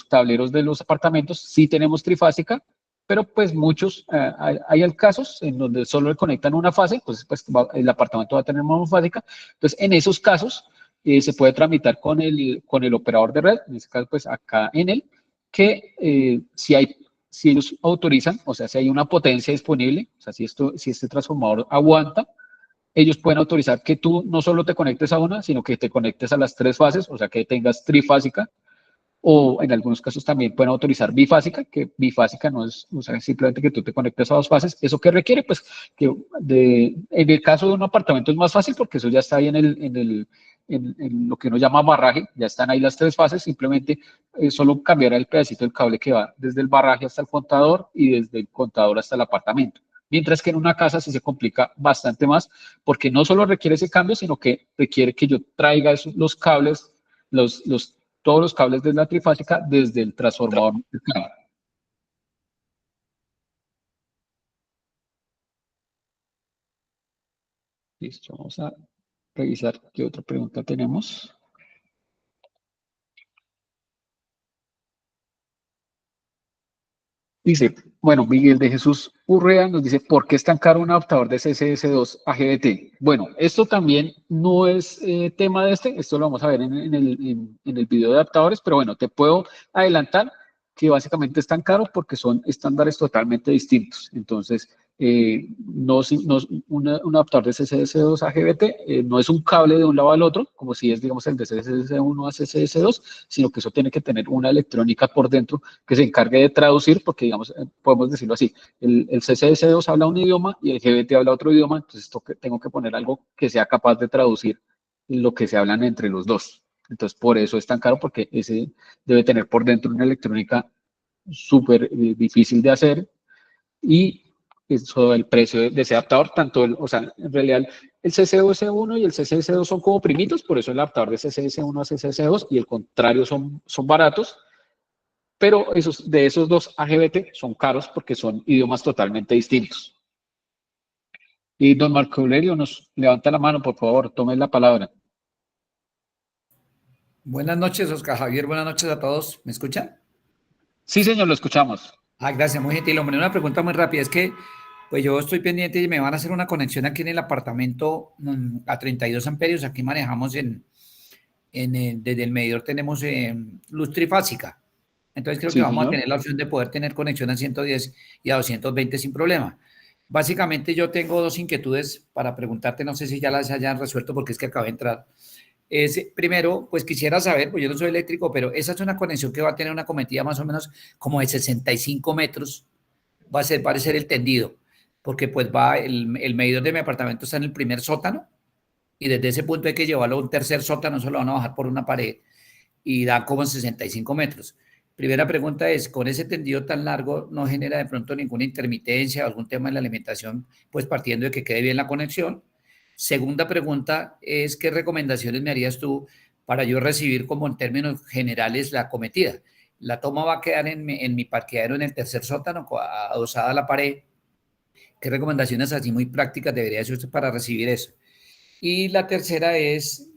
tableros de los apartamentos, sí tenemos trifásica, pero pues muchos, hay casos en donde solo le conectan una fase, entonces pues el apartamento va a tener monofásica. Entonces, en esos casos, se puede tramitar con el operador de red, en este caso pues acá en él, que si ellos autorizan, o sea, si hay una potencia disponible, o sea, si este transformador aguanta, ellos pueden autorizar que tú no solo te conectes a una, sino que te conectes a las 3 fases, o sea, que tengas trifásica, o en algunos casos también pueden autorizar bifásica, que bifásica no es, o sea, simplemente que tú te conectes a 2 fases. ¿Eso qué requiere? Pues que en el caso de un apartamento es más fácil porque eso ya está ahí en lo que uno llama barraje, ya están ahí las 3 fases, simplemente solo cambiar el pedacito del cable que va desde el barraje hasta el contador y desde el contador hasta el apartamento. Mientras que en una casa sí se complica bastante más, porque no solo requiere ese cambio, sino que requiere que yo traiga los cables, todos los cables de la trifásica desde el transformador. Listo, vamos a revisar qué otra pregunta tenemos. Dice, bueno, Miguel de Jesús Urrea nos dice, ¿por qué es tan caro un adaptador de CSS2 a GBT? Bueno, esto también no es tema de esto lo vamos a ver en el video de adaptadores, pero bueno, te puedo adelantar que básicamente es tan caro porque son estándares totalmente distintos. Entonces, un adaptador de CCS2 a GBT no es un cable de un lado al otro, como si es, digamos, el de CCS1 a CCS2, sino que eso tiene que tener una electrónica por dentro que se encargue de traducir, porque, digamos, podemos decirlo así, el CCS2 habla un idioma y el GBT habla otro idioma, entonces tengo que poner algo que sea capaz de traducir lo que se hablan entre los dos. Entonces, por eso es tan caro, porque ese debe tener por dentro una electrónica súper difícil de hacer, y eso, el precio de ese adaptador, o sea, en realidad el CCS1 y el CCS2 son como primitos, por eso el adaptador de CCS1 a CCS2 y el contrario son baratos, pero de esos dos AGBT son caros porque son idiomas totalmente distintos. Y don Marco Aurelio nos levanta la mano, por favor, tome la palabra. Buenas noches, Oscar Javier, buenas noches a todos. ¿Me escuchan? Sí, señor, lo escuchamos. Gracias, muy gentil. Hombre, una pregunta muy rápida. Es que pues yo estoy pendiente y me van a hacer una conexión aquí en el apartamento a 32 amperios. Aquí manejamos desde el medidor tenemos luz trifásica. Entonces creo que vamos a tener la opción de poder tener conexión a 110 y a 220 sin problema. Básicamente yo tengo dos inquietudes para preguntarte, no sé si ya las hayan resuelto porque es que acabo de entrar. Primero, pues quisiera saber, pues yo no soy eléctrico, pero esa es una conexión que va a tener una cometida más o menos como de 65 metros, va a ser el tendido, porque pues el medidor de mi apartamento está en el primer sótano, y desde ese punto hay que llevarlo a un tercer sótano, solo van a bajar por una pared, y da como 65 metros. Primera pregunta es, ¿con ese tendido tan largo no genera de pronto ninguna intermitencia o algún tema en la alimentación, pues partiendo de que quede bien la conexión? Segunda pregunta es, ¿qué recomendaciones me harías tú para yo recibir como en términos generales la cometida? La toma va a quedar en mi parqueadero en el tercer sótano, adosada a la pared. ¿Qué recomendaciones así muy prácticas debería hacer usted para recibir eso? Y la tercera es,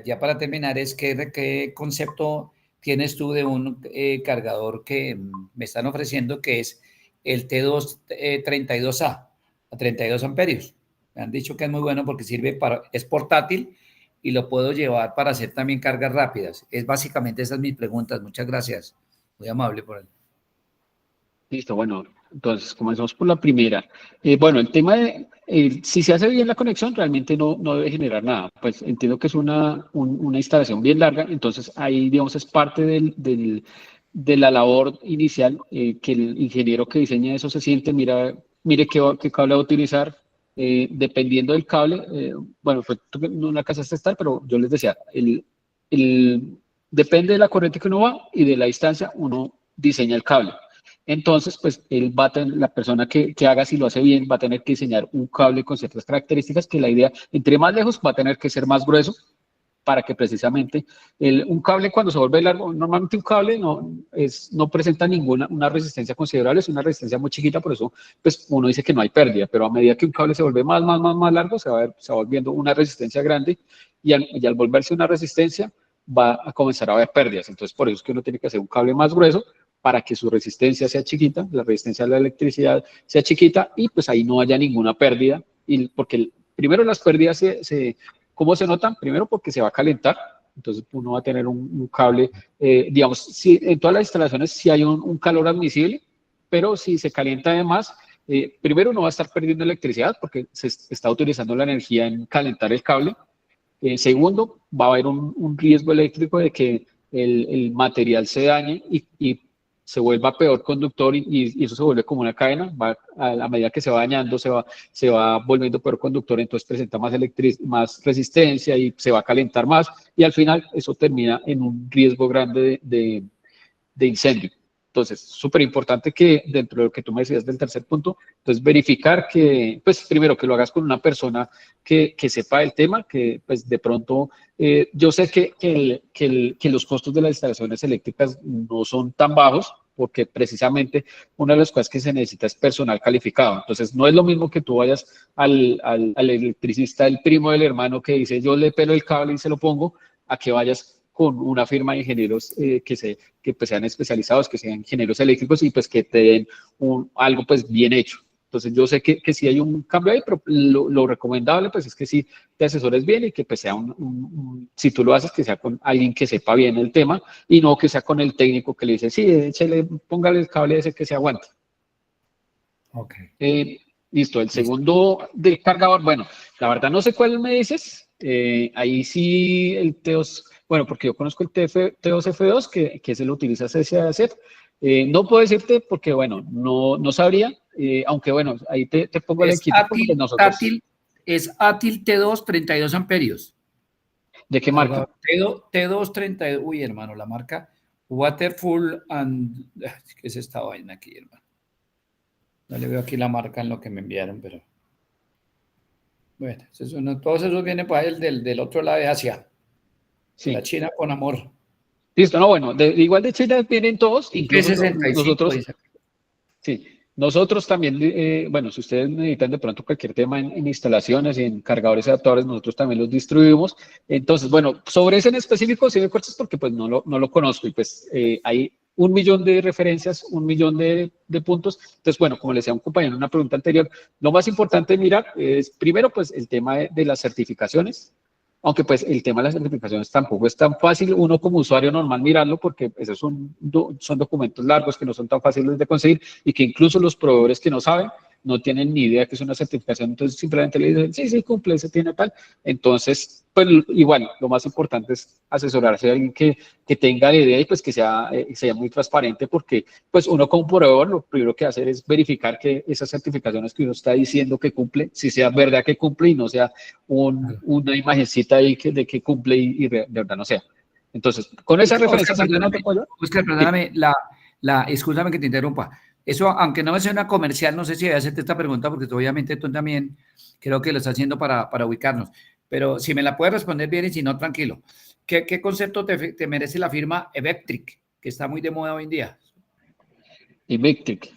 ya para terminar, es ¿qué concepto tienes tú de un cargador que me están ofreciendo, que es el T232A, a 32 amperios? Me han dicho que es muy bueno porque es portátil y lo puedo llevar para hacer también cargas rápidas. Básicamente esas mis preguntas. Muchas gracias. Muy amable por él. Listo, bueno, entonces comenzamos por la primera. Bueno, el tema de si se hace bien la conexión, realmente no debe generar nada. Pues entiendo que es una instalación bien larga, entonces ahí, digamos, es parte de la labor inicial, que el ingeniero que diseña eso se siente, mire qué cable va a utilizar. Dependiendo del cable, bueno, pues tú no alcanzaste a estar, pero yo les decía, depende de la corriente que uno va y de la distancia, uno diseña el cable. Entonces, pues la persona que haga, si lo hace bien, va a tener que diseñar un cable con ciertas características, que la idea, entre más lejos, va a tener que ser más grueso, para que precisamente un cable, cuando se vuelve largo, normalmente un cable no presenta una resistencia considerable, es una resistencia muy chiquita, por eso pues uno dice que no hay pérdida, pero a medida que un cable se vuelve más largo, se va volviendo una resistencia grande, y al volverse una resistencia va a comenzar a haber pérdidas. Entonces, por eso es que uno tiene que hacer un cable más grueso para que su resistencia sea chiquita, la resistencia a la electricidad sea chiquita, y pues ahí no haya ninguna pérdida, porque primero las pérdidas ¿cómo se notan? Primero porque se va a calentar, entonces uno va a tener un cable, digamos, en todas las instalaciones sí hay un calor admisible, pero si se calienta además, primero uno va a estar perdiendo electricidad porque se está utilizando la energía en calentar el cable. Segundo, va a haber un riesgo eléctrico de que el material se dañe y se vuelva peor conductor, y eso se vuelve como una cadena, a medida que se va dañando, se va volviendo peor conductor, entonces presenta más resistencia y se va a calentar más, y al final eso termina en un riesgo grande de incendio. Entonces, súper importante que dentro de lo que tú me decías del tercer punto, entonces verificar que, pues primero que lo hagas con una persona que sepa el tema, que pues de pronto, yo sé que los costos de las instalaciones eléctricas no son tan bajos, porque precisamente una de las cosas que se necesita es personal calificado. Entonces, no es lo mismo que tú vayas al electricista, el primo del hermano que dice, yo le pelo el cable y se lo pongo, a que vayas con una firma de ingenieros que pues sean especializados, que sean ingenieros eléctricos, y pues que te den algo pues bien hecho. Entonces yo sé que sí hay un cambio ahí, pero lo recomendable pues es que sí te asesores bien, y que pues sea si tú lo haces, que sea con alguien que sepa bien el tema, y no que sea con el técnico que le dice, sí, póngale el cable ese que se aguanta. Ok. Listo, el Listo. segundo del cargador, bueno, la verdad no sé cuál me dices. Ahí sí el T2, bueno, porque yo conozco el T2F2, que se lo utiliza CCAZ. No puedo decirte porque, bueno, no sabría, aunque bueno, ahí te pongo el Es equipo porque pues nosotros, Es Átil T2 32 amperios. ¿de qué marca? Cargador T2 32. Uy, hermano, la marca Waterful and. ¿Qué es esta vaina aquí, hermano? No le veo aquí la marca en lo que me enviaron, pero. Bueno, todos esos vienen para el del otro lado de Asia, de la Sí. China con amor. Listo, no, bueno, igual de Chile vienen todos, Y incluso P65, nosotros, dice. sí, nosotros también, bueno, si ustedes necesitan de pronto cualquier tema en instalaciones y en cargadores y adaptadores, nosotros también los distribuimos. Entonces, bueno, sobre ese en específico, sí me cortas porque pues no lo conozco y pues hay 1 millón de referencias, 1 millón de puntos. Entonces, bueno, como le decía a un compañero en una pregunta anterior, lo más importante mirar es primero pues el tema de las certificaciones. Aunque pues el tema de las certificaciones tampoco es tan fácil uno como usuario normal mirarlo porque esos son documentos largos que no son tan fáciles de conseguir y que incluso los proveedores que no saben no tienen ni idea que es una certificación, entonces simplemente le dicen, sí, sí, cumple, se tiene tal. Entonces, pues igual, lo más importante es asesorarse de alguien que tenga la idea y pues que sea muy transparente porque pues uno como proveedor lo primero que hacer es verificar que esas certificaciones que uno está diciendo que cumple, si sea verdad que cumple y no sea Claro. una imagencita ahí de que cumple y de verdad no sea. Entonces, con esas Oscar, referencias, ¿alguna no te puedo ayudar? Oscar, Sí. perdóname, escúchame que te interrumpa. Eso, aunque no me sea una comercial, no sé si voy a hacerte esta pregunta, porque obviamente tú también creo que lo estás haciendo para ubicarnos. Pero si me la puedes responder bien y si no, tranquilo. ¿Qué concepto te merece la firma Evectric, que está muy de moda hoy en día? Y Victric.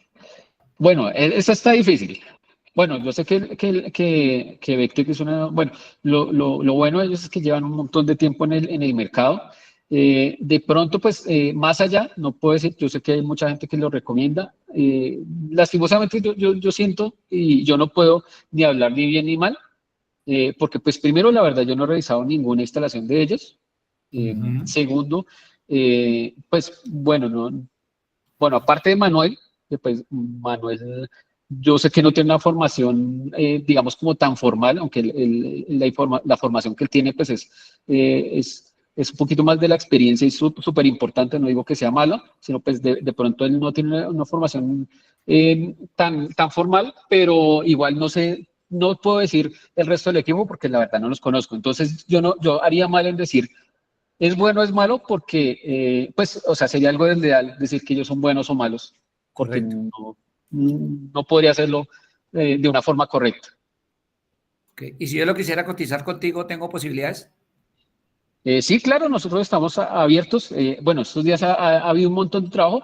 Bueno, esa está difícil. Bueno, yo sé que Vectric es una, bueno, lo bueno de ellos es que llevan un montón de tiempo en el mercado. De pronto, pues, más allá, no puedo decir, yo sé que hay mucha gente que lo recomienda. Lastimosamente, yo siento y yo no puedo ni hablar ni bien ni mal, porque, pues, primero, la verdad, yo no he realizado ninguna instalación de ellos. Ujú. Segundo, pues, bueno, bueno, aparte de Manuel, que pues Manuel, yo sé que no tiene una formación, digamos, como tan formal, aunque la formación que él tiene, pues es un poquito más de la experiencia y súper importante, no digo que sea malo, sino pues de pronto él no tiene una formación tan formal, pero igual no sé, no puedo decir el resto del equipo porque la verdad no los conozco. Entonces yo haría mal en decir es bueno o es malo porque, pues, o sea, sería algo desleal decir que ellos son buenos o malos, porque Correcto. no podría hacerlo de una forma correcta. Ok. Y si yo lo quisiera cotizar contigo, ¿tengo posibilidades? Sí, claro, nosotros estamos abiertos. Bueno, estos días ha habido un montón de trabajo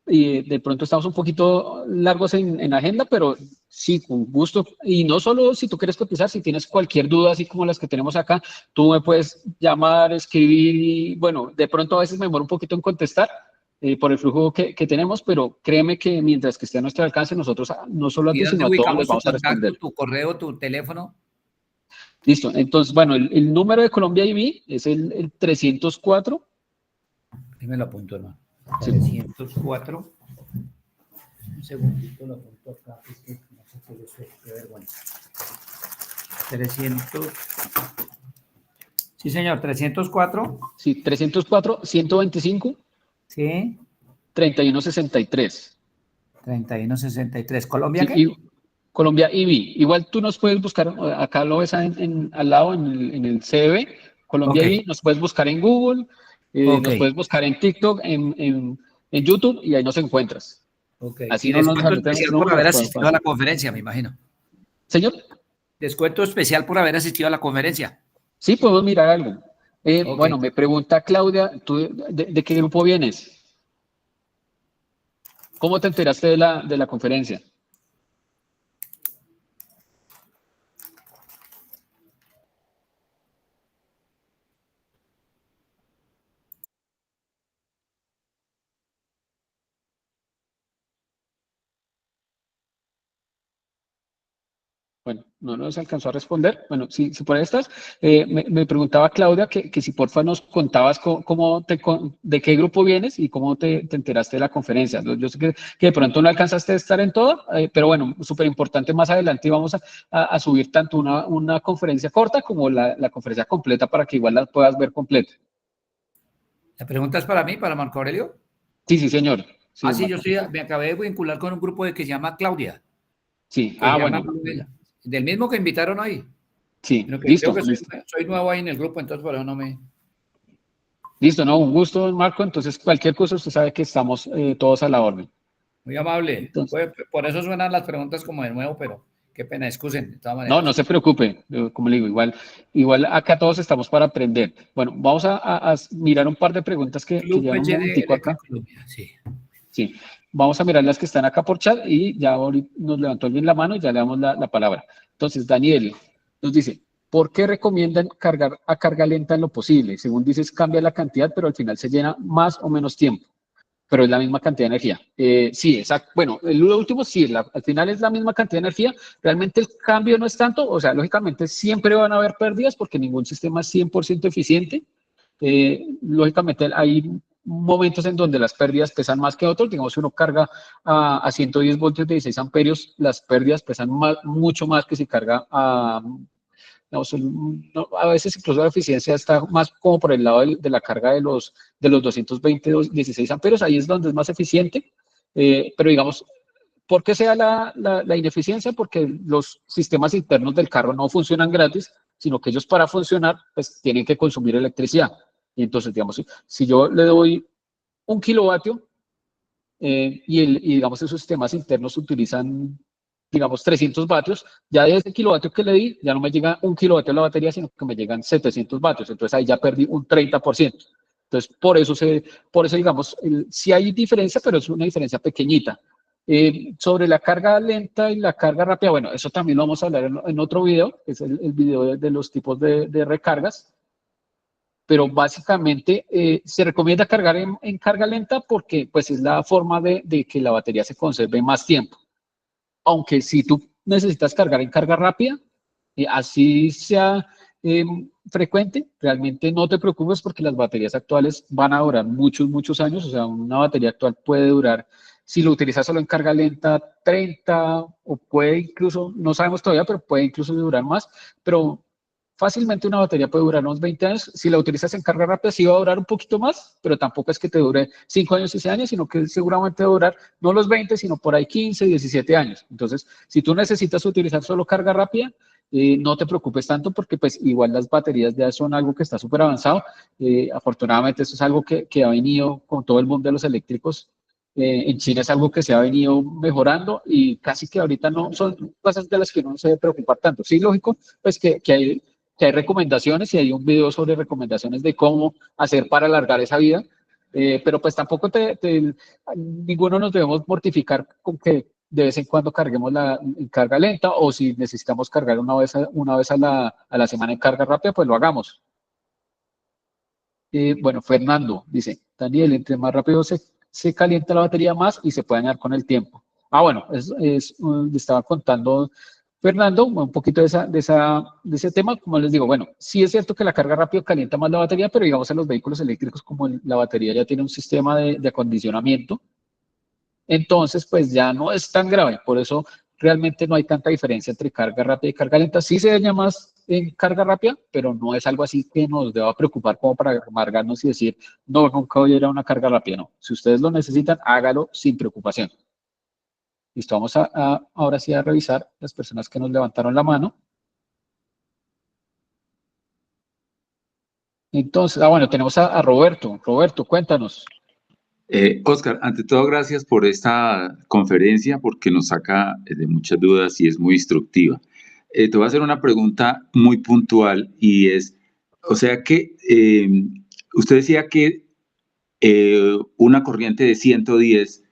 y de pronto estamos un poquito largos en agenda, pero sí, con gusto. Y no solo si tú quieres cotizar, si tienes cualquier duda, así como las que tenemos acá, tú me puedes llamar, escribir y bueno, de pronto a veces me demoro un poquito en contestar por el flujo que tenemos, pero créeme que mientras que esté a nuestro alcance, nosotros no solo a ¿Y ti, dónde sino a todos les ubicamos tu vamos a contacto, responder. tu correo, tu teléfono? Listo. Entonces, bueno, el número de Colombia IB es el 304. Dime lo apunto, hermano. Sí. 304. Un segundito, lo apunto acá. Es que no sé qué es esto, qué vergüenza. 300. Sí, señor, 304. Sí, 304 125 Sí, 3163. 3163. ¿Colombia Sí, qué? y Colombia IB. Igual tú nos puedes buscar, acá lo ves al lado en el CDB, Colombia Ok, IB, nos puedes buscar en Google, ok, nos puedes buscar en TikTok, en YouTube y ahí nos encuentras. ok. Así Y no nos descuento salen especial nuestro por número, haber nos pueden asistido a la pasar. conferencia, me imagino. Señor, Descuento especial por haber asistido a la conferencia. sí podemos mirar algo. Ok. Bueno, me pregunta Claudia, ¿tú de qué grupo vienes? ¿Cómo te enteraste de la conferencia? Bueno, no nos alcanzó a responder. Bueno, si por ahí estás, me preguntaba Claudia que si porfa nos contabas de qué grupo vienes y cómo te enteraste de la conferencia. Yo sé que de pronto no alcanzaste a estar en todo, pero bueno, súper importante, más adelante vamos a subir tanto una conferencia corta como la conferencia completa para que igual la puedas ver completa. ¿La pregunta es para mí, para Marco Aurelio? Sí, señor. Sí, Sí, Marco. me acabé de vincular con un grupo que se llama Claudia, Sí, que se llama bueno. del mismo que invitaron hoy. Sí, Pero que listo, creo que listo. soy nuevo ahí en el grupo, entonces por eso no me... Listo, no, un gusto, Marco. Entonces, cualquier cosa, usted sabe que estamos todos a la orden. Muy amable. Entonces, Pues, por eso suenan las preguntas como de nuevo, pero qué pena, excusen, de todas no, no maneras. se preocupe. Como le digo, igual acá todos estamos para aprender. Bueno, vamos a mirar un par de preguntas que Club llevan un PGD momentico Electric acá. Colombia, sí. Sí, vamos a mirar las que están acá por chat y ya ahorita nos levantó alguien la mano y ya le damos la palabra. Entonces, Daniel nos dice, ¿por qué recomiendan cargar a carga lenta en lo posible? Según dices, cambia la cantidad, pero al final se llena más o menos tiempo, pero es la misma cantidad de energía. Sí, exacto. Bueno, lo último sí, al final es la misma cantidad de energía. Realmente el cambio no es tanto, o sea, lógicamente siempre van a haber pérdidas porque ningún sistema es 100% eficiente. Lógicamente hay momentos en donde las pérdidas pesan más que otros. Digamos, si uno carga a 110 voltios de 16 amperios, las pérdidas pesan mucho más que si carga a... digamos, a veces incluso la eficiencia está más como por el lado de la carga de los 220 16 amperios. Ahí es donde es más eficiente. Pero digamos, ¿por qué sea la ineficiencia? Porque los sistemas internos del carro no funcionan gratis, sino que ellos para funcionar, pues tienen que consumir electricidad. Y entonces, digamos, si yo le doy 1 kilovatio y digamos, esos sistemas internos utilizan, digamos, 300 vatios, ya de ese kilovatio que le di, ya no me llega 1 kilovatio a la batería, sino que me llegan 700 vatios. Entonces ahí ya perdí un 30%. Entonces, por eso digamos, sí hay diferencia, pero es una diferencia pequeñita. Sobre la carga lenta y la carga rápida, bueno, eso también lo vamos a hablar en otro video, que es el video de los tipos de recargas, pero básicamente se recomienda cargar en carga lenta porque pues es la forma de que la batería se conserve más tiempo. Aunque si tú necesitas cargar en carga rápida, así sea frecuente, realmente no te preocupes porque las baterías actuales van a durar muchos, muchos años. O sea, una batería actual puede durar, si lo utilizas solo en carga lenta, 30 o puede incluso, no sabemos todavía, pero puede incluso durar más. Pero fácilmente una batería puede durar unos 20 años. Si la utilizas en carga rápida, sí va a durar un poquito más, pero tampoco es que te dure 5 años y 6 años, sino que seguramente va a durar no los 20, sino por ahí 15, 17 años. Entonces, si tú necesitas utilizar solo carga rápida, no te preocupes tanto porque pues igual las baterías ya son algo que está súper avanzado. Afortunadamente eso es algo que ha venido con todo el mundo de los eléctricos. En China es algo que se ha venido mejorando y casi que ahorita no son cosas de las que uno no se debe preocupar tanto. Sí, lógico, pues que hay recomendaciones y hay un video sobre recomendaciones de cómo hacer para alargar esa vida, pero pues tampoco ninguno nos debemos mortificar con que de vez en cuando carguemos en carga lenta o si necesitamos cargar una vez a la semana en carga rápida, pues lo hagamos. Bueno, Fernando dice, Daniel, entre más rápido se calienta la batería más y se puede dañar con el tiempo. Bueno, le estaba contando Fernando un poquito de ese tema. Como les digo, bueno, sí es cierto que la carga rápida calienta más la batería, pero digamos en los vehículos eléctricos, como la batería ya tiene un sistema de acondicionamiento, entonces pues ya no es tan grave. Por eso realmente no hay tanta diferencia entre carga rápida y carga lenta. Sí se daña más en carga rápida, pero no es algo así que nos deba preocupar como para amargarnos y decir, no, nunca voy a ir a una carga rápida. No, si ustedes lo necesitan, hágalo sin preocupación. Listo, vamos ahora sí a revisar las personas que nos levantaron la mano. Entonces, bueno, tenemos a Roberto. Roberto, cuéntanos. Oscar, ante todo, gracias por esta conferencia porque nos saca de muchas dudas y es muy instructiva. Te voy a hacer una pregunta muy puntual y es, o sea que usted decía que una corriente de 110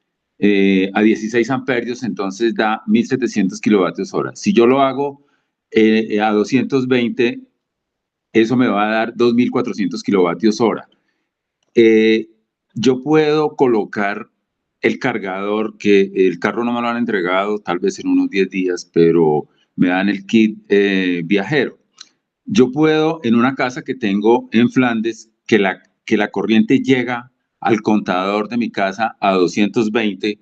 a 16 amperios entonces da 1700 kilovatios hora. Si yo lo hago a 220, eso me va a dar 2400 kilovatios hora. Yo puedo colocar el cargador, que el carro no me lo han entregado, tal vez en unos 10 días, pero me dan el kit viajero. Yo puedo, en una casa que tengo en Flandes, que la corriente llega al contador de mi casa a 220,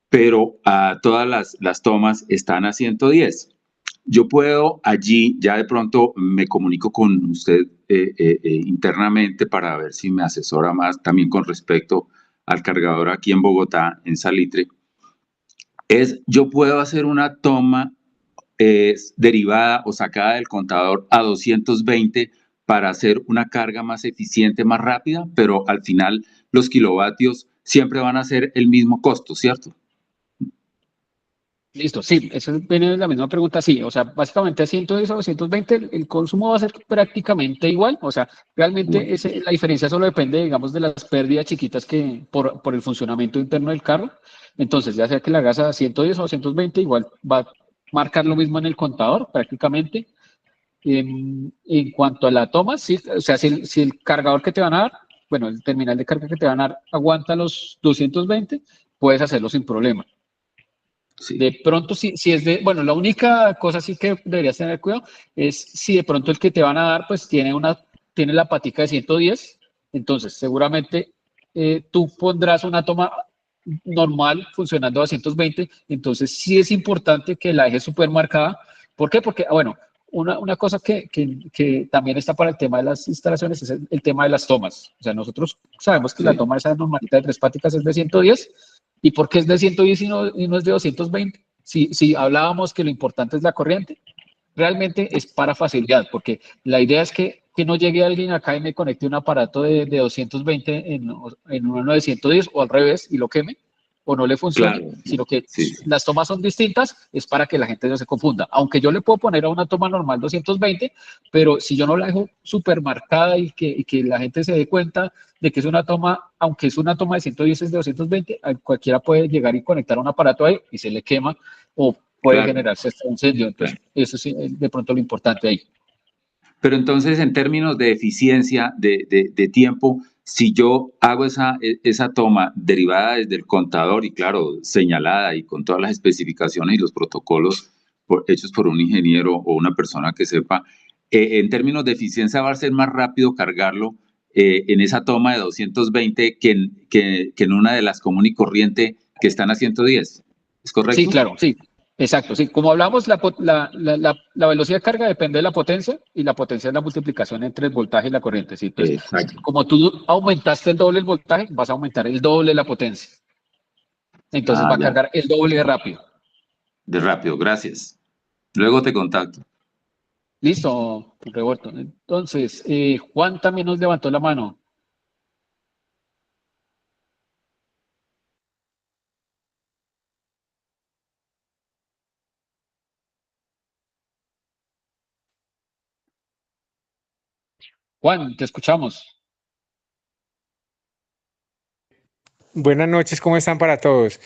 pero a todas las tomas están a 110. Yo puedo allí, ya de pronto me comunico con usted internamente para ver si me asesora más también con respecto al cargador aquí en Bogotá, en Salitre. Yo puedo hacer una toma derivada o sacada del contador a 220 para hacer una carga más eficiente, más rápida, pero al final los kilovatios siempre van a ser el mismo costo, ¿cierto? Listo, sí, esa viene la misma pregunta, sí, o sea, básicamente a 110 o 220 el consumo va a ser prácticamente igual, o sea, realmente la diferencia solo depende, digamos, de las pérdidas chiquitas que por el funcionamiento interno del carro. Entonces, ya sea que la hagas a 110 o 220, igual va a marcar lo mismo en el contador prácticamente. En cuanto a la toma, sí, o sea, si el cargador que te van a dar, bueno, el terminal de carga que te van a dar aguanta los 220, puedes hacerlo sin problema. Sí. De pronto, si es de, bueno, la única cosa sí que deberías tener cuidado es si de pronto el que te van a dar, pues tiene la patica de 110, entonces seguramente tú pondrás una toma normal funcionando a 220, entonces sí es importante que la dejes súper marcada. ¿Por qué? Porque, bueno, una cosa que también está para el tema de las instalaciones es el tema de las tomas. O sea, nosotros sabemos que la toma esa normalita de 3 páticas es de 110, ¿y por qué es de 110 y no es de 220? Si hablábamos que lo importante es la corriente, realmente es para facilidad, porque la idea es que no llegue alguien acá y me conecte un aparato de 220 en uno de 110 o al revés y lo queme o no le funcione, Claro, sino que sí. las tomas son distintas, es para que la gente no se confunda. Aunque yo le puedo poner a una toma normal 220, pero si yo no la dejo súper marcada y que la gente se dé cuenta de que es una toma, aunque es una toma de 110 es de 220, cualquiera puede llegar y conectar un aparato ahí y se le quema o puede Claro. generarse este incendio. Entonces, eso sí es de pronto lo importante ahí. Pero entonces, en términos de eficiencia, de tiempo, si yo hago esa toma derivada desde el contador y, claro, señalada y con todas las especificaciones y los protocolos hechos por un ingeniero o una persona que sepa, en términos de eficiencia va a ser más rápido cargarlo en esa toma de 220 que en una de las común y corriente que están a 110. ¿Es correcto? Sí, claro, sí. Exacto, sí. Como hablamos, la velocidad de carga depende de la potencia y la potencia es la multiplicación entre el voltaje y la corriente. Sí, pues, Exacto. como tú aumentaste el doble el voltaje, vas a aumentar el doble la potencia. Entonces va a Ya. cargar el doble de rápido. De rápido, gracias. Luego te contacto. Listo, Roberto. Entonces, Juan también nos levantó la mano. Juan, te escuchamos. Buenas noches, ¿cómo están para todos?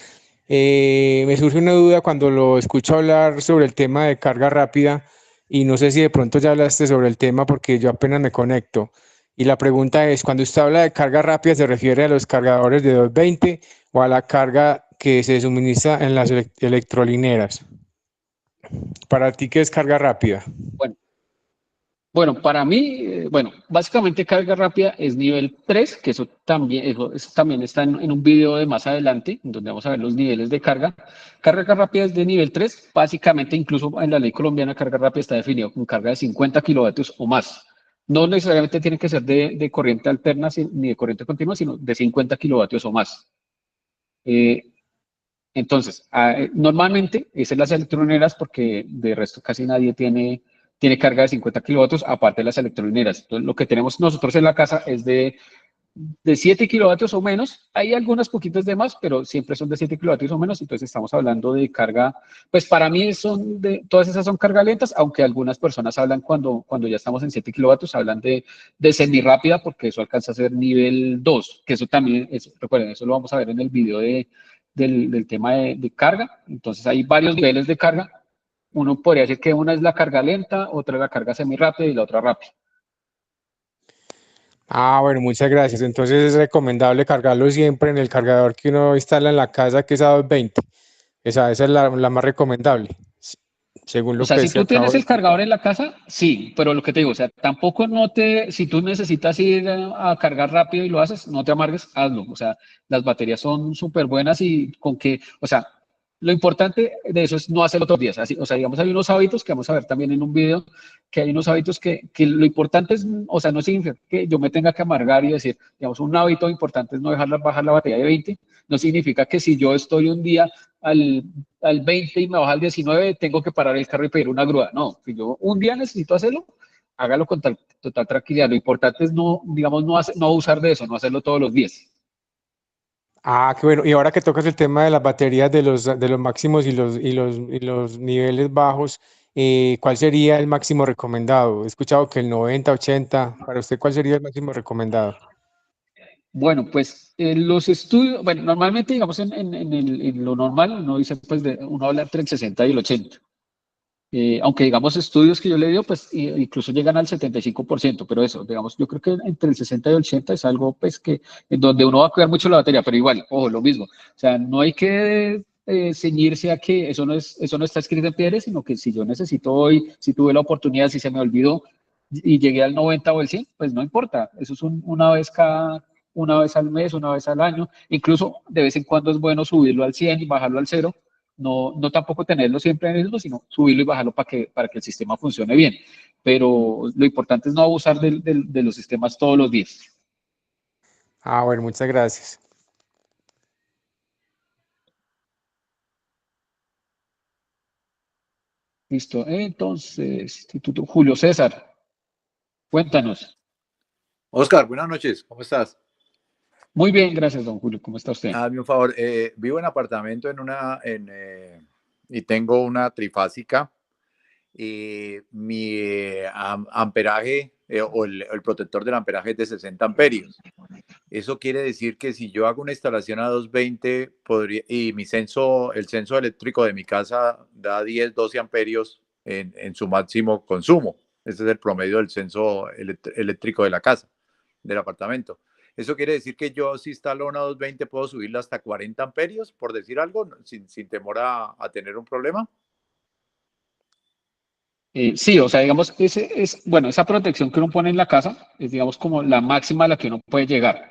Me surge una duda cuando lo escucho hablar sobre el tema de carga rápida y no sé si de pronto ya hablaste sobre el tema porque yo apenas me conecto. Y la pregunta es, cuando usted habla de carga rápida, ¿se refiere a los cargadores de 220 o a la carga que se suministra en las electrolineras? ¿Para ti qué es carga rápida? Bueno, para mí, básicamente carga rápida es nivel 3, que eso también está en un video de más adelante, en donde vamos a ver los niveles de carga. Carga rápida es de nivel 3, básicamente incluso en la ley colombiana carga rápida está definido con carga de 50 kilovatios o más. No necesariamente tiene que ser de corriente alterna ni de corriente continua, sino de 50 kilovatios o más. Entonces, normalmente es en las electrolineras porque de resto casi nadie tiene carga de 50 kilovatios aparte de las electrolineras. Entonces, lo que tenemos nosotros en la casa es de 7 kilovatios o menos. Hay algunas poquitas de más, pero siempre son de 7 kilovatios o menos. Entonces, estamos hablando de carga, pues para mí todas esas son cargas lentas, aunque algunas personas hablan cuando ya estamos en 7 kilovatios, hablan de semirápida porque eso alcanza a ser nivel 2, que eso también, recuerden, eso lo vamos a ver en el video del tema de carga. Entonces, hay varios niveles de carga. Uno podría decir que una es la carga lenta, otra es la carga semirápida y la otra rápida. Ah, bueno, muchas gracias. Entonces es recomendable cargarlo siempre en el cargador que uno instala en la casa, que es a 220. Esa es la más recomendable. según O lo sea, que si se tú acabó tienes de el cargador en la casa, sí, pero lo que te digo, o sea, tampoco si tú necesitas ir a cargar rápido y lo haces, no te amargues, hazlo. O sea, las baterías son súper buenas y con que, o sea, lo importante de eso es no hacerlo todos los días. Así, o sea, digamos, hay unos hábitos que vamos a ver también en un video, que hay unos hábitos que lo importante es, o sea, no significa que yo me tenga que amargar y decir, digamos, un hábito importante es no dejar bajar la batería de 20, no significa que si yo estoy un día al, al 20 y me baja al 19, tengo que parar el carro y pedir una grúa. No, si yo un día necesito hacerlo, hágalo con total tranquilidad. Lo importante es no, digamos, no abusar de eso, no hacerlo todos los días. Ah, qué bueno. Y ahora que tocas el tema de las baterías de los máximos y los niveles bajos, ¿cuál sería el máximo recomendado? He escuchado que el 90, 80. Para usted, ¿cuál sería el máximo recomendado? Bueno, pues los estudios, bueno, normalmente, digamos, en lo normal, uno dice, pues, uno habla entre el 60 y el 80. Aunque digamos estudios que yo le dio, pues incluso llegan al 75%, pero eso, digamos, yo creo que entre el 60 y el 80 es algo pues que en donde uno va a cuidar mucho la batería, pero igual, ojo, lo mismo. O sea, no hay que ceñirse a que eso no está escrito en piedra, sino que si yo necesito hoy, si tuve la oportunidad, si se me olvidó y llegué al 90 o el 100, pues no importa. Eso es una vez al mes, una vez al año. Incluso de vez en cuando es bueno subirlo al 100 y bajarlo al 0, no tampoco tenerlo siempre en eso, sino subirlo y bajarlo para que el sistema funcione bien. Pero lo importante es no abusar de los sistemas todos los días. Ah, bueno, muchas gracias. Listo. Entonces, Instituto Julio César, cuéntanos. Oscar, buenas noches, ¿cómo estás? Muy bien, gracias, don Julio. ¿Cómo está usted? Hazme un favor, vivo en apartamento y tengo una trifásica y mi amperaje o el protector del amperaje es de 60 amperios. Eso quiere decir que si yo hago una instalación a 220 y el censo eléctrico de mi casa da 10, 12 amperios en su máximo consumo. Ese es el promedio del censo eléctrico de la casa, del apartamento. Eso quiere decir que yo si instalo una 220 puedo subirla hasta 40 amperios, por decir algo, sin temor a tener un problema. Sí, o sea, digamos, bueno, esa protección que uno pone en la casa es, digamos, como la máxima a la que uno puede llegar.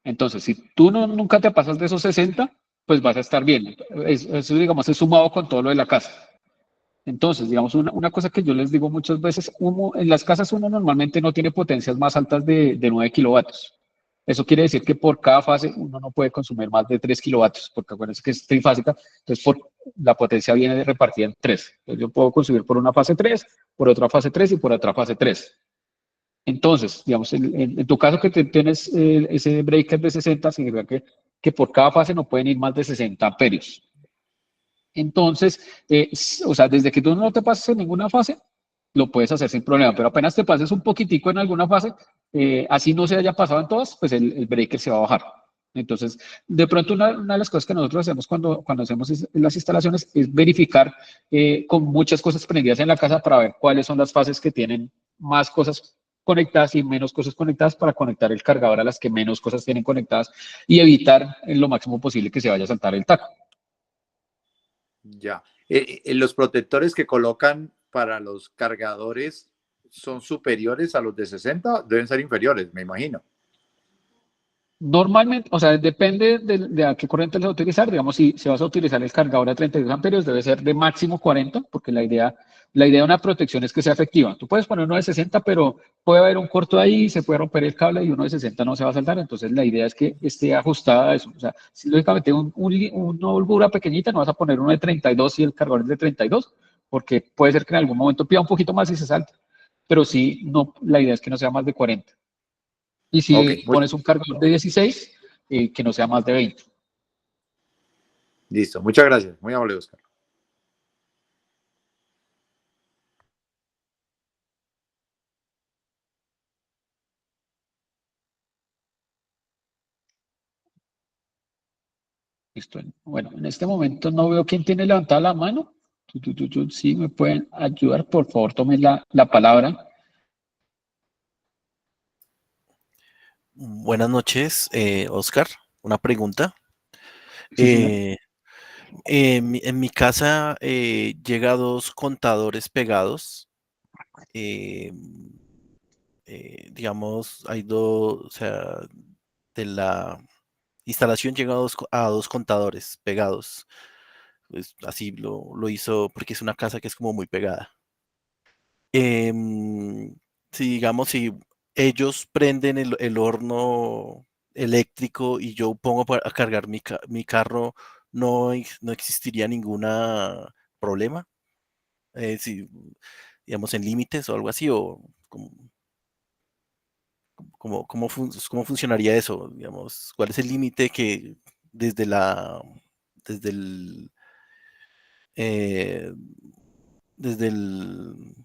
Entonces, si tú nunca te pasas de esos 60, pues vas a estar bien. Eso, digamos, es sumado con todo lo de la casa. Entonces, digamos, una cosa que yo les digo muchas veces, en las casas uno normalmente no tiene potencias más altas de 9 kilovatios. Eso quiere decir que por cada fase uno no puede consumir más de 3 kilovatios, porque acuérdense que es trifásica, entonces la potencia viene repartida en 3. Entonces yo puedo consumir por una fase 3, por otra fase 3 y por otra fase 3. Entonces, digamos, en tu caso que tienes ese breaker de 60, significa que por cada fase no pueden ir más de 60 amperios. Entonces, o sea, desde que tú no te pases en ninguna fase, lo puedes hacer sin problema, pero apenas te pases un poquitico en alguna fase, así no se haya pasado en todas, pues el breaker se va a bajar. Entonces, de pronto una de las cosas que nosotros hacemos cuando hacemos las instalaciones es verificar con muchas cosas prendidas en la casa para ver cuáles son las fases que tienen más cosas conectadas y menos cosas conectadas para conectar el cargador a las que menos cosas tienen conectadas y evitar en lo máximo posible que se vaya a saltar el taco. Ya. Los protectores que colocan para los cargadores son superiores a los de 60, deben ser inferiores, me imagino. Normalmente, o sea, depende de a qué corriente les vas a utilizar. Digamos, si vas a utilizar el cargador a 32 amperios, debe ser de máximo 40, porque la idea de una protección es que sea efectiva. Tú puedes poner uno de 60, pero puede haber un corto ahí, se puede romper el cable y uno de 60 no se va a saltar. Entonces, la idea es que esté ajustada a eso. O sea, si lógicamente una holgura pequeñita, no vas a poner uno de 32 si el cargador es de 32, porque puede ser que en algún momento pida un poquito más y se salte. Pero sí, no, la idea es que no sea más de 40. Y Ok, si pones un cargador de 16, que no sea más de 20. listo. Muchas gracias. Muy amable, Oscar. Listo. Bueno, en este momento no veo quién tiene levantada la mano. Sí, me pueden ayudar. Por favor, tomen la palabra. Buenas noches, Oscar. Una pregunta. Sí, señor. En mi casa llega 2 contadores pegados. Digamos, hay 2, o sea, de la instalación llega a 2 contadores pegados. Pues así lo hizo porque es una casa que es como muy pegada. Si digamos, si ellos prenden el horno eléctrico y yo pongo a cargar mi carro, no existiría ninguna problema. Si, digamos, en límites o algo así, o cómo funcionaría eso, digamos, cuál es el límite que desde desde el, eh, desde el,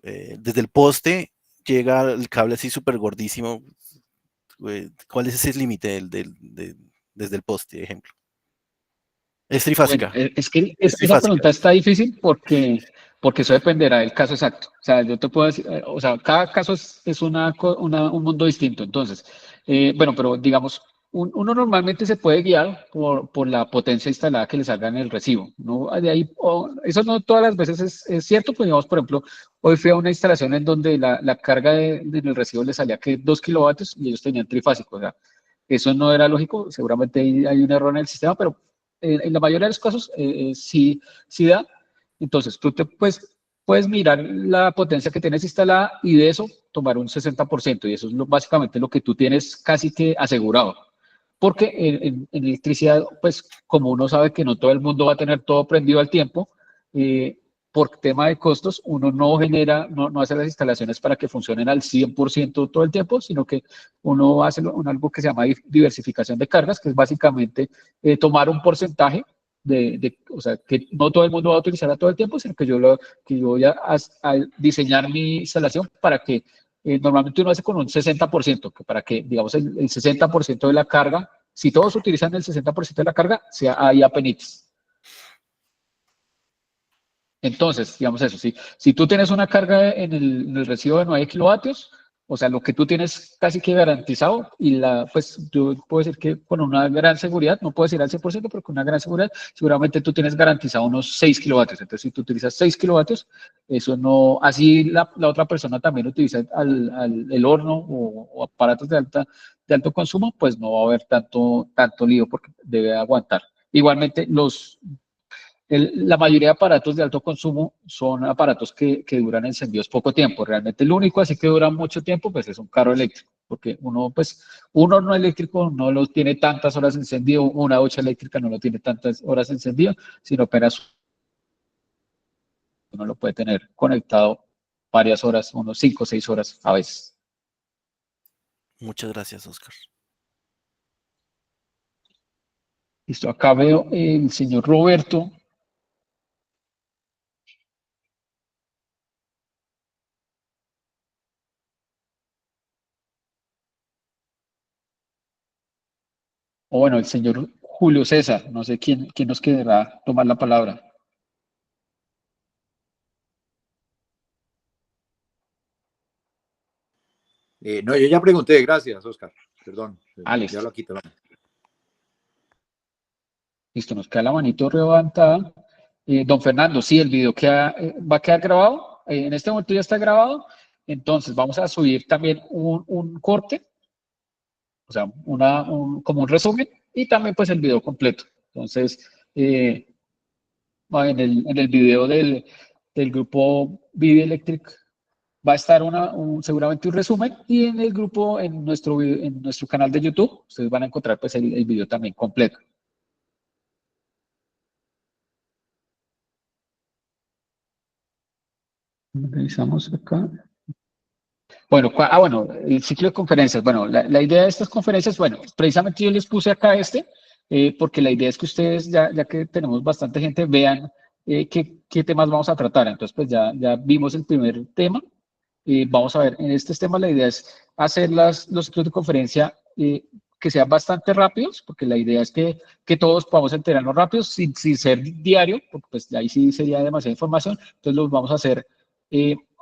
desde el poste llega el cable así súper gordísimo. ¿Cuál es ese límite desde el poste, ejemplo? Es Bueno, trifásica. es que Es esa trifásica. pregunta está difícil porque eso dependerá del caso exacto. O sea, yo te puedo decir, o sea, cada caso es un mundo distinto. Entonces, bueno, pero digamos, uno normalmente se puede guiar por la potencia instalada que le salga en el recibo. ¿No? De ahí, eso no todas las veces es cierto, pues digamos, por ejemplo, hoy fui a una instalación en donde la carga del recibo le salía que 2 kilovatios y ellos tenían trifásico. O sea, eso no era lógico, seguramente hay un error en el sistema, pero en la mayoría de los casos sí da. Entonces, tú puedes mirar la potencia que tienes instalada y de eso tomar un 60%, y eso es básicamente lo que tú tienes casi que asegurado. Porque en electricidad, pues como uno sabe que no todo el mundo va a tener todo prendido al tiempo, por tema de costos, uno no hace las instalaciones para que funcionen al 100% todo el tiempo, sino que uno hace algo que se llama diversificación de cargas, que es básicamente tomar un porcentaje o sea, que no todo el mundo va a utilizar a todo el tiempo, sino que yo voy a diseñar mi instalación para que normalmente uno hace con un 60%, que para que, digamos, el 60% de la carga, si todos utilizan el 60% de la carga, sea ahí apenitas. Entonces, digamos eso, si tú tienes una carga en el recibo de 9 kilovatios, o sea, lo que tú tienes casi que garantizado, pues yo puedo decir que con una gran seguridad, no puedo decir al 100%, pero con una gran seguridad, seguramente tú tienes garantizado unos 6 kilovatios. Entonces, si tú utilizas 6 kilovatios, eso no, así la otra persona también utiliza el horno o aparatos de alto consumo, pues no va a haber tanto lío porque debe aguantar. Igualmente, la mayoría de aparatos de alto consumo son aparatos que duran encendidos poco tiempo. Realmente el único así que dura mucho tiempo pues es un carro eléctrico, porque un horno eléctrico no lo tiene tantas horas encendido, una ducha eléctrica no lo tiene tantas horas encendido, sino apenas uno lo puede tener conectado varias horas, unos 5 o 6 horas a veces. Muchas gracias, Oscar. Listo, acá veo el señor Roberto. O bueno, el señor Julio César, no sé quién nos querrá tomar la palabra. No, yo ya pregunté, gracias, Oscar. Perdón, Listo. ya lo quito. Listo, nos queda la manito levantada. Don Fernando, sí, el video va a quedar grabado. En este momento ya está grabado. Entonces vamos a subir también un corte, o sea, como un resumen, y también pues el video completo. Entonces, en el video del grupo Vivi Electric va a estar seguramente un resumen, y en el grupo, en nuestro canal de YouTube, ustedes van a encontrar pues el video también completo. Revisamos acá. Bueno, el ciclo de conferencias. Bueno, la idea de estas conferencias, bueno, precisamente yo les puse acá porque la idea es que ustedes, ya que tenemos bastante gente, vean qué temas vamos a tratar. Entonces, pues ya vimos el primer tema. Vamos a ver, en estos temas la idea es hacer los ciclos de conferencia que sean bastante rápidos, porque la idea es que todos podamos enterarnos rápidos sin ser diario, porque pues ahí sí sería demasiada información. Entonces los vamos a hacer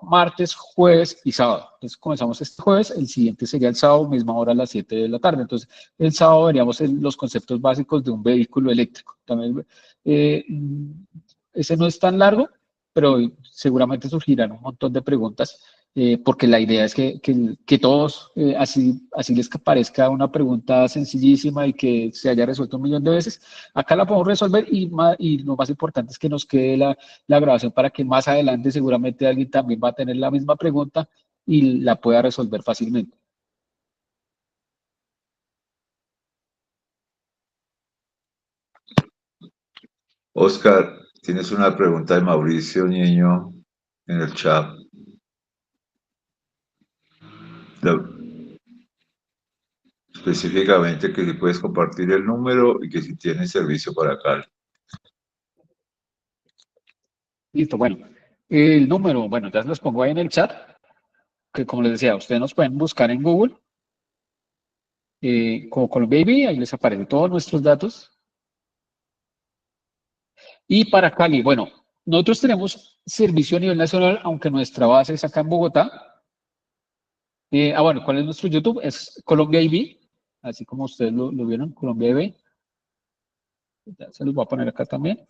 martes, jueves y sábado. Entonces comenzamos este jueves, el siguiente sería el sábado, misma hora a las 7 de la tarde. Entonces el sábado veríamos los conceptos básicos de un vehículo eléctrico. También, ese no es tan largo, pero seguramente surgirán un montón de preguntas, porque la idea es que todos, así les parezca una pregunta sencillísima y que se haya resuelto un millón de veces, acá la podemos resolver y lo más importante es que nos quede la grabación para que más adelante seguramente alguien también va a tener la misma pregunta y la pueda resolver fácilmente. Oscar, tienes una pregunta de Mauricio Niño en el chat. Específicamente que si puedes compartir el número y que si tienes servicio para Cali. Listo, bueno. El número, bueno, ya se los pongo ahí en el chat, que como les decía, ustedes nos pueden buscar en Google, como Colombia IV, ahí les aparecen todos nuestros datos. Y para Cali, bueno, nosotros tenemos servicio a nivel nacional, aunque nuestra base es acá en Bogotá. Bueno, ¿cuál es nuestro YouTube? Es Colombia IV, así como ustedes lo vieron, Colombia IV. Ya se los voy a poner acá también.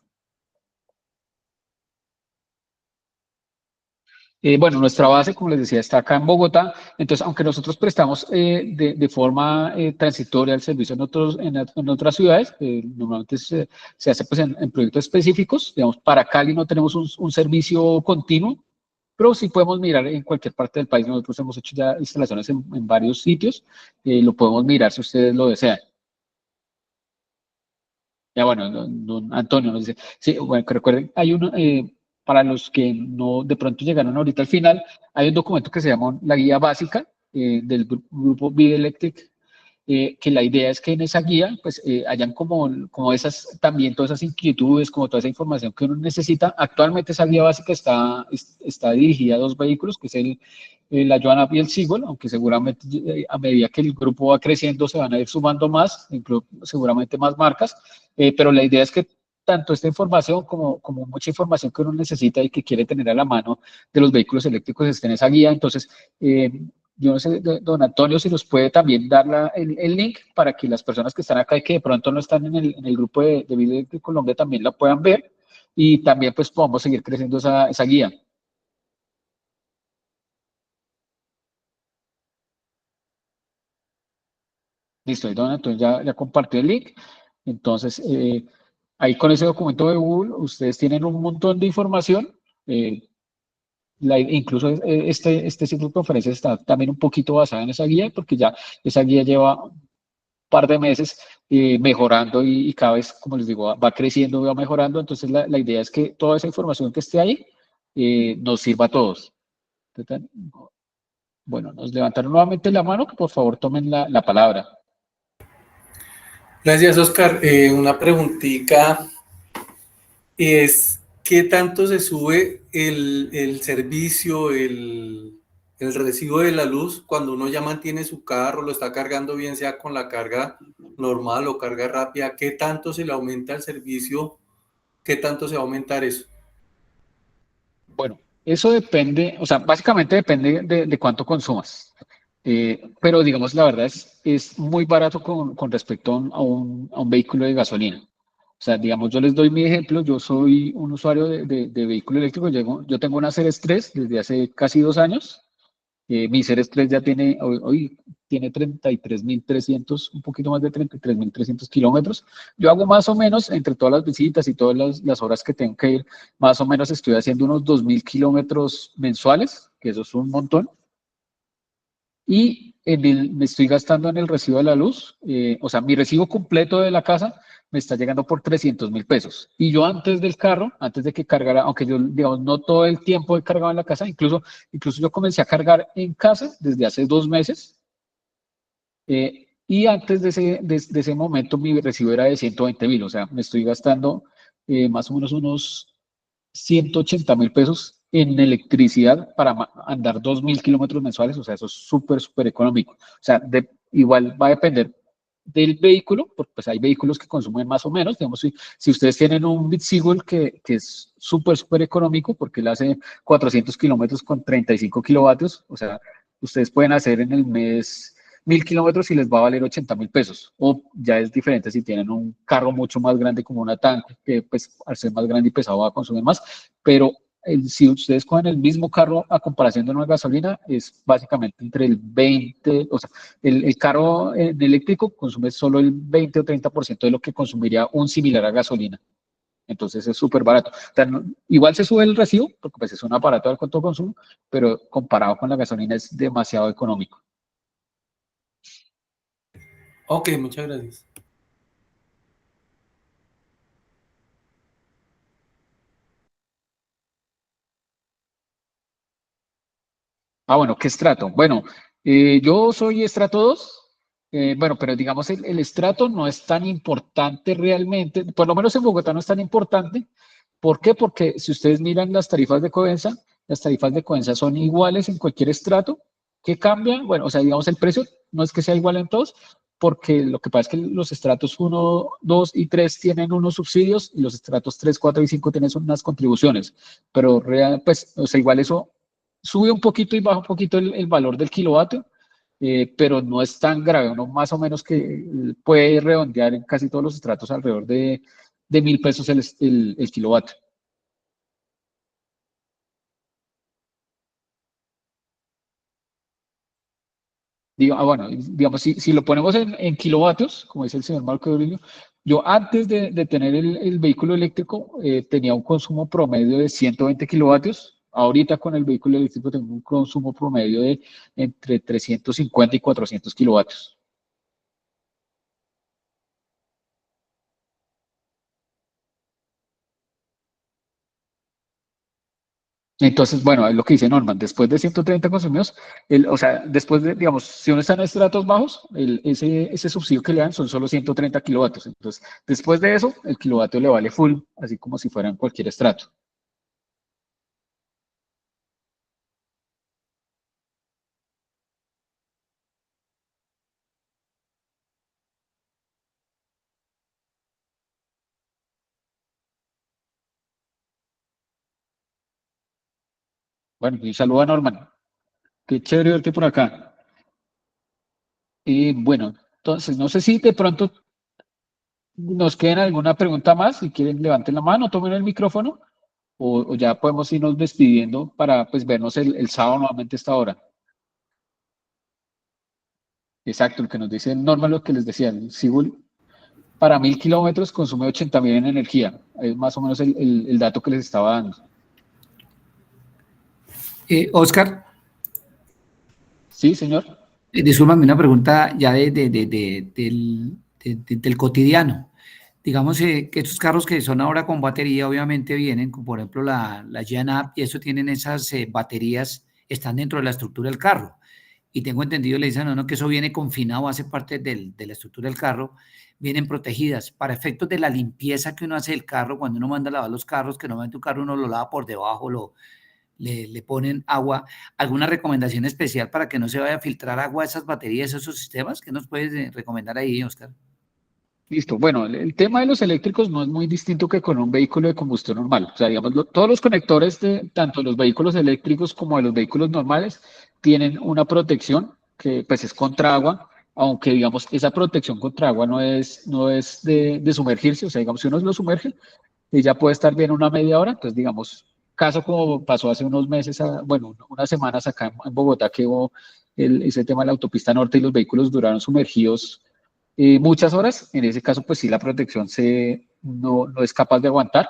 Bueno, nuestra base, como les decía, está acá en Bogotá. Entonces, aunque nosotros prestamos de forma transitoria el servicio en otras ciudades, normalmente se hace pues, en proyectos específicos. Digamos, para Cali no tenemos un servicio continuo, pero sí podemos mirar en cualquier parte del país. Nosotros hemos hecho ya instalaciones en varios sitios. Lo podemos mirar si ustedes lo desean. Ya bueno, don Antonio nos dice, sí, bueno, que recuerden, hay uno, para los que no de pronto llegaron ahorita al final, hay un documento que se llama la guía básica del grupo Bid Electric, que la idea es que en esa guía pues hayan como esas, también todas esas inquietudes, como toda esa información que uno necesita. Actualmente esa guía básica está dirigida a 2 vehículos, que es la Joanna y el Seagull, aunque seguramente a medida que el grupo va creciendo se van a ir sumando más, seguramente más marcas, pero la idea es que tanto esta información como mucha información que uno necesita y que quiere tener a la mano de los vehículos eléctricos esté en esa guía. Entonces, yo no sé, don Antonio, si nos puede también dar el link para que las personas que están acá y que de pronto no están en el grupo de Bid Electric Colombia también la puedan ver y también pues podamos seguir creciendo esa guía. Listo, don Antonio ya compartió el link. Entonces, ahí con ese documento de Google, ustedes tienen un montón de información. Incluso este ciclo de conferencias está también un poquito basado en esa guía, porque ya esa guía lleva un par de meses mejorando y cada vez, como les digo, va creciendo, va mejorando. Entonces, la idea es que toda esa información que esté ahí nos sirva a todos. Bueno, nos levantaron nuevamente la mano, que por favor tomen la palabra. Gracias, Oscar. Una preguntita es, ¿qué tanto se sube el servicio, el recibo de la luz cuando uno ya mantiene su carro, lo está cargando bien sea con la carga normal o carga rápida? ¿Qué tanto se le aumenta el servicio? ¿Qué tanto se va a aumentar eso? Bueno, eso depende, o sea, básicamente depende de cuánto consumas. Pero digamos, la verdad es muy barato con respecto a un vehículo de gasolina. O sea, digamos, yo les doy mi ejemplo, yo soy un usuario de vehículo eléctrico, yo tengo una Ceres 3 desde hace casi 2 años. Mi Ceres 3 ya hoy tiene 33.300, un poquito más de 33.300 kilómetros. Yo hago más o menos, entre todas las visitas y todas las horas que tengo que ir, más o menos estoy haciendo unos 2.000 kilómetros mensuales, que eso es un montón. Y me estoy gastando en el recibo de la luz, o sea, mi recibo completo de la casa me está llegando por 300.000 pesos. Y yo antes del carro, antes de que cargara, aunque yo, digamos, no todo el tiempo he cargado en la casa, incluso yo comencé a cargar en casa desde hace 2 meses. Y antes de ese momento mi recibo era de 120.000, o sea, me estoy gastando más o menos unos 180.000 pesos en electricidad para andar 2.000 kilómetros mensuales. O sea, eso es súper económico. O sea, igual va a depender del vehículo, porque pues hay vehículos que consumen más o menos, digamos, si ustedes tienen un Bitseagull que es súper económico, porque él hace 400 kilómetros con 35 kilovatios, o sea, ustedes pueden hacer en el mes 1000 kilómetros y les va a valer 80.000 pesos, o ya es diferente si tienen un carro mucho más grande como una tanque, que pues al ser más grande y pesado va a consumir más, pero si ustedes cogen el mismo carro a comparación de una gasolina, es básicamente entre el 20, o sea, el carro eléctrico consume solo el 20 o 30% de lo que consumiría un similar a gasolina. Entonces es súper barato. O sea, igual se sube el recibo, porque pues es un aparato de alto consumo, pero comparado con la gasolina es demasiado económico. Ok, muchas gracias. Bueno, ¿qué estrato? Bueno, yo soy estrato 2. Bueno, pero digamos el estrato no es tan importante realmente, por lo menos en Bogotá no es tan importante. ¿Por qué? Porque si ustedes miran las tarifas de Codensa son iguales en cualquier estrato. ¿Qué cambia? Bueno, o sea, digamos el precio no es que sea igual en todos, porque lo que pasa es que los estratos 1, 2 y 3 tienen unos subsidios y los estratos 3, 4 y 5 tienen unas contribuciones, pero pues, o sea, igual eso sube un poquito y baja un poquito el valor del kilovatio, pero no es tan grave, uno más o menos que puede redondear en casi todos los estratos alrededor de 1.000 pesos el kilovatio. Bueno, digamos, si lo ponemos en kilovatios, como dice el señor Marco Aurelio, yo antes de tener el vehículo eléctrico tenía un consumo promedio de 120 kilovatios. Ahorita con el vehículo eléctrico tengo un consumo promedio de entre 350 y 400 kilovatios. Entonces, bueno, es lo que dice Norman, después de 130 consumidos, o sea, después de, digamos, si uno está en estratos bajos, ese subsidio que le dan son solo 130 kilovatios. Entonces, después de eso, el kilovatio le vale full, así como si fuera en cualquier estrato. Bueno, y saludo a Norman. Qué chévere verte por acá. Y bueno, entonces, no sé si de pronto nos queda alguna pregunta más. Si quieren, levanten la mano, tomen el micrófono, o ya podemos irnos despidiendo para pues vernos el sábado nuevamente a esta hora. Exacto, lo que nos dice Norman, lo que les decía, el Seagull para 1000 kilómetros consume 80.000 en energía. Es más o menos el dato que les estaba dando. Oscar, Sí, señor. discúlpame, una pregunta ya del cotidiano. Digamos que estos carros que son ahora con batería, obviamente vienen, como por ejemplo la Gen-Up, y eso tienen esas baterías, están dentro de la estructura del carro. Y tengo entendido, le dicen, no, que eso viene confinado, hace parte de la estructura del carro, vienen protegidas. Para efectos de la limpieza que uno hace del carro, cuando uno manda a lavar los carros, que normalmente un carro uno lo lava por debajo, le ponen agua. ¿Alguna recomendación especial para que no se vaya a filtrar agua a esas baterías, a esos sistemas? ¿Qué nos puedes recomendar ahí, Oscar? Listo. Bueno, el tema de los eléctricos no es muy distinto que con un vehículo de combustión normal. O sea, digamos, todos los conectores de tanto los vehículos eléctricos como de los vehículos normales tienen una protección que pues es contra agua, aunque digamos esa protección contra agua no es de sumergirse. O sea, digamos, si uno lo sumerge, ya puede estar bien una media hora. Entonces, digamos, caso como pasó hace unos meses, bueno, unas semanas acá en Bogotá, que hubo ese tema de la autopista norte y los vehículos duraron sumergidos muchas horas. En ese caso, pues sí, la protección no es capaz de aguantar.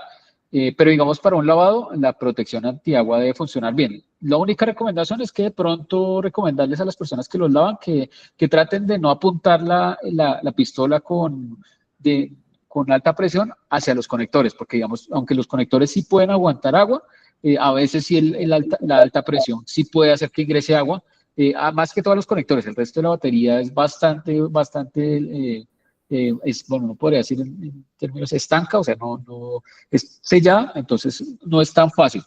Pero digamos, para un lavado, la protección antiagua debe funcionar bien. La única recomendación es que de pronto recomendarles a las personas que los lavan que traten de no apuntar la pistola con alta presión hacia los conectores, porque digamos, aunque los conectores sí pueden aguantar agua, a veces sí la alta presión sí puede hacer que ingrese agua, más que todos los conectores. El resto de la batería es bastante, bueno, no podría decir en términos estanca, o sea, no es sellada, entonces no es tan fácil.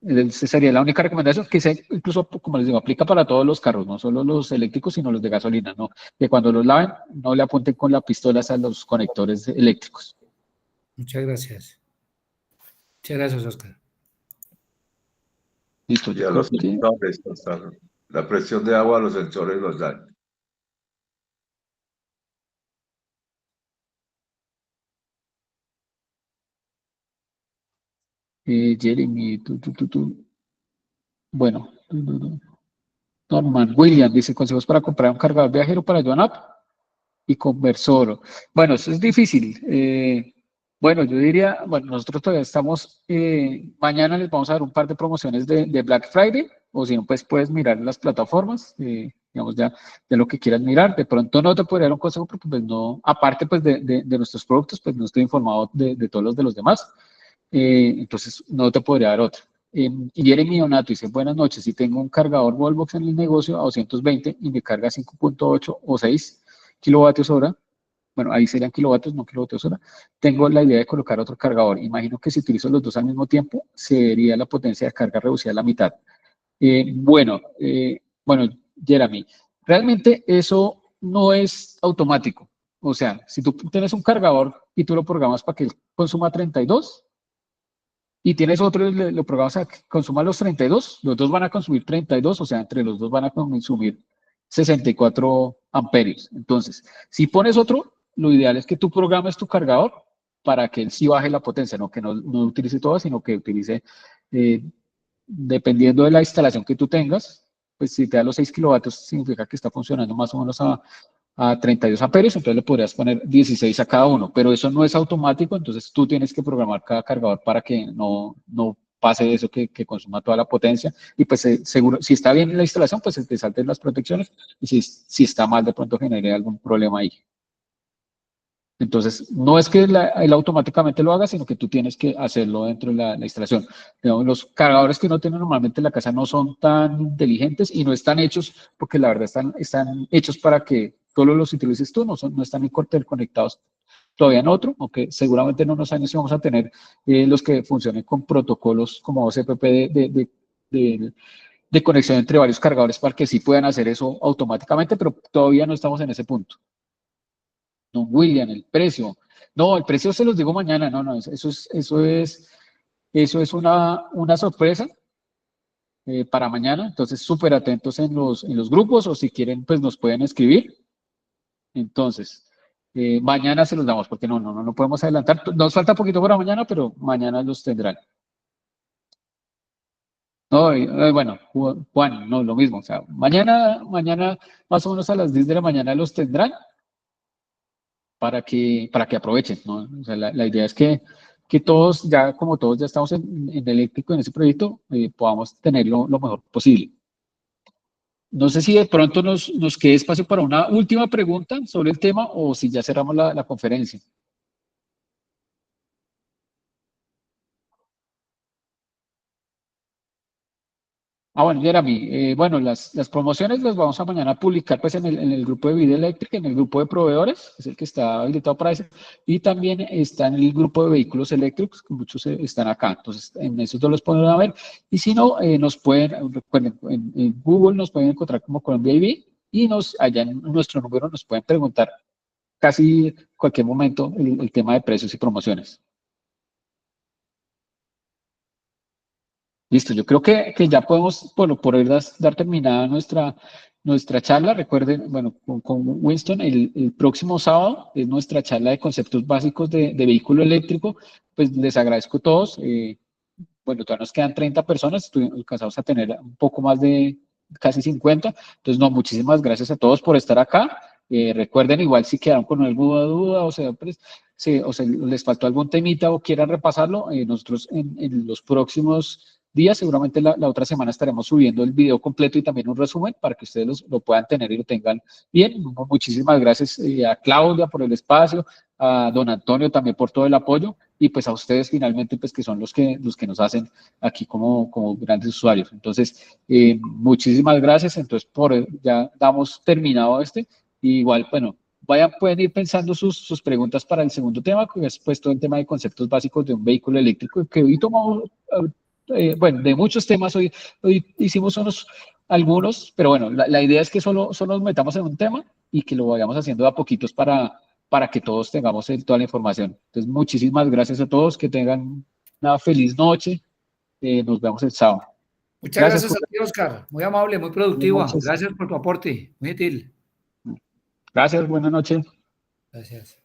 Esa sería la única recomendación, que incluso, como les digo, aplica para todos los carros, no solo los eléctricos, sino los de gasolina, ¿no? Que cuando los laven, no le apunten con la pistola a los conectores eléctricos. Muchas gracias. Muchas gracias, Oscar. Listo, Y yo a creo los que... sensores, la presión de agua a los sensores los daña. Jeremy, bueno, Norman William dice, consejos para comprar un cargador viajero para Joan Up y conversor. Bueno, eso es difícil. Bueno, yo diría, bueno, nosotros todavía estamos, mañana les vamos a dar un par de promociones de Black Friday, o si no, pues puedes mirar en las plataformas, digamos ya de lo que quieras mirar. De pronto no te podría dar un consejo porque pues no, aparte pues de nuestros productos, pues no estoy informado de todos los de los demás. Entonces no te podría dar otra. Y Jeremy Donato dice, buenas noches, si tengo un cargador Wallbox en el negocio a 220 y me carga 5.8 o 6 kilovatios hora, bueno, ahí serían kilovatios, no kilovatios hora, tengo la idea de colocar otro cargador. Imagino que si utilizo los dos al mismo tiempo, sería la potencia de carga reducida a la mitad. Bueno, Jeremy, realmente eso no es automático. O sea, si tú tienes un cargador y tú lo programas para que consuma 32, y tienes otro, lo programas a que consuma los 32, los dos van a consumir 32, o sea, entre los dos van a consumir 64 amperios. Entonces, si pones otro, lo ideal es que tú programes tu cargador para que él sí baje la potencia, no que no utilice toda, sino que utilice, dependiendo de la instalación que tú tengas, pues si te da los 6 kilovatios, significa que está funcionando más o menos a 32 amperios, entonces le podrías poner 16 a cada uno, pero eso no es automático, entonces tú tienes que programar cada cargador para que no pase eso, que consuma toda la potencia, y pues seguro, si está bien la instalación, pues te salten las protecciones, y si está mal, de pronto genere algún problema ahí. Entonces, no es que él automáticamente lo haga, sino que tú tienes que hacerlo dentro de la instalación. Digamos, los cargadores que uno tiene normalmente en la casa no son tan inteligentes y no están hechos, porque la verdad están hechos para que solo los utilices tú, no están interconectados todavía en otro, aunque seguramente en unos años sí vamos a tener los que funcionen con protocolos como OCPP de conexión entre varios cargadores para que sí puedan hacer eso automáticamente, pero todavía no estamos en ese punto. Don William, el precio. No, el precio se los digo mañana, no, eso es una sorpresa para mañana, entonces súper atentos en los grupos o si quieren, pues nos pueden escribir. Entonces, mañana se los damos porque no podemos adelantar. Nos falta poquito para mañana, pero mañana los tendrán. No, bueno, Juan, no, lo mismo, o sea, mañana más o menos a las 10 de la mañana los tendrán para que aprovechen, ¿no? O sea, la idea es que todos, como todos ya estamos en eléctrico en ese proyecto, podamos tenerlo lo mejor posible. No sé si de pronto nos quede espacio para una última pregunta sobre el tema o si ya cerramos la conferencia. Bueno, Jeremy, bueno, las promociones las vamos a mañana publicar pues en el grupo de Vida Eléctrica, en el grupo de proveedores, que es el que está habilitado para eso, y también está en el grupo de vehículos eléctricos, que muchos están acá, entonces en esos dos los podrán ver, y si no, nos pueden, recuerden, en Google nos pueden encontrar como Colombia IV, y allá en nuestro número nos pueden preguntar casi cualquier momento el tema de precios y promociones. Listo, yo creo que ya podemos por hoy dar terminada nuestra charla. Recuerden, bueno, con Winston, el próximo sábado es nuestra charla de conceptos básicos de vehículo eléctrico. Pues les agradezco a todos. Bueno, todavía nos quedan 30 personas, alcanzamos a tener un poco más de casi 50. Entonces, no, muchísimas gracias a todos por estar acá. Recuerden, igual si quedaron con alguna duda o sea, les faltó algún temita o quieran repasarlo, nosotros en los próximos días, seguramente la otra semana estaremos subiendo el video completo y también un resumen para que ustedes lo puedan tener y lo tengan bien. Muchísimas gracias a Claudia por el espacio, a don Antonio también por todo el apoyo y pues a ustedes finalmente pues que son los que nos hacen aquí como grandes usuarios. Entonces, muchísimas gracias. Entonces, ya damos terminado y igual, bueno, pueden ir pensando sus preguntas para el segundo tema, que es pues todo el tema de conceptos básicos de un vehículo eléctrico, que hoy tomamos bueno, de muchos temas. Hoy hicimos algunos, pero bueno, la idea es que solo nos metamos en un tema y que lo vayamos haciendo de a poquitos para que todos tengamos toda la información. Entonces, muchísimas gracias a todos, que tengan una feliz noche. Nos vemos el sábado. Muchas gracias a ti, Oscar. Muy amable, muy productiva. Gracias por tu aporte. Muy útil. Gracias, buenas noches. Gracias.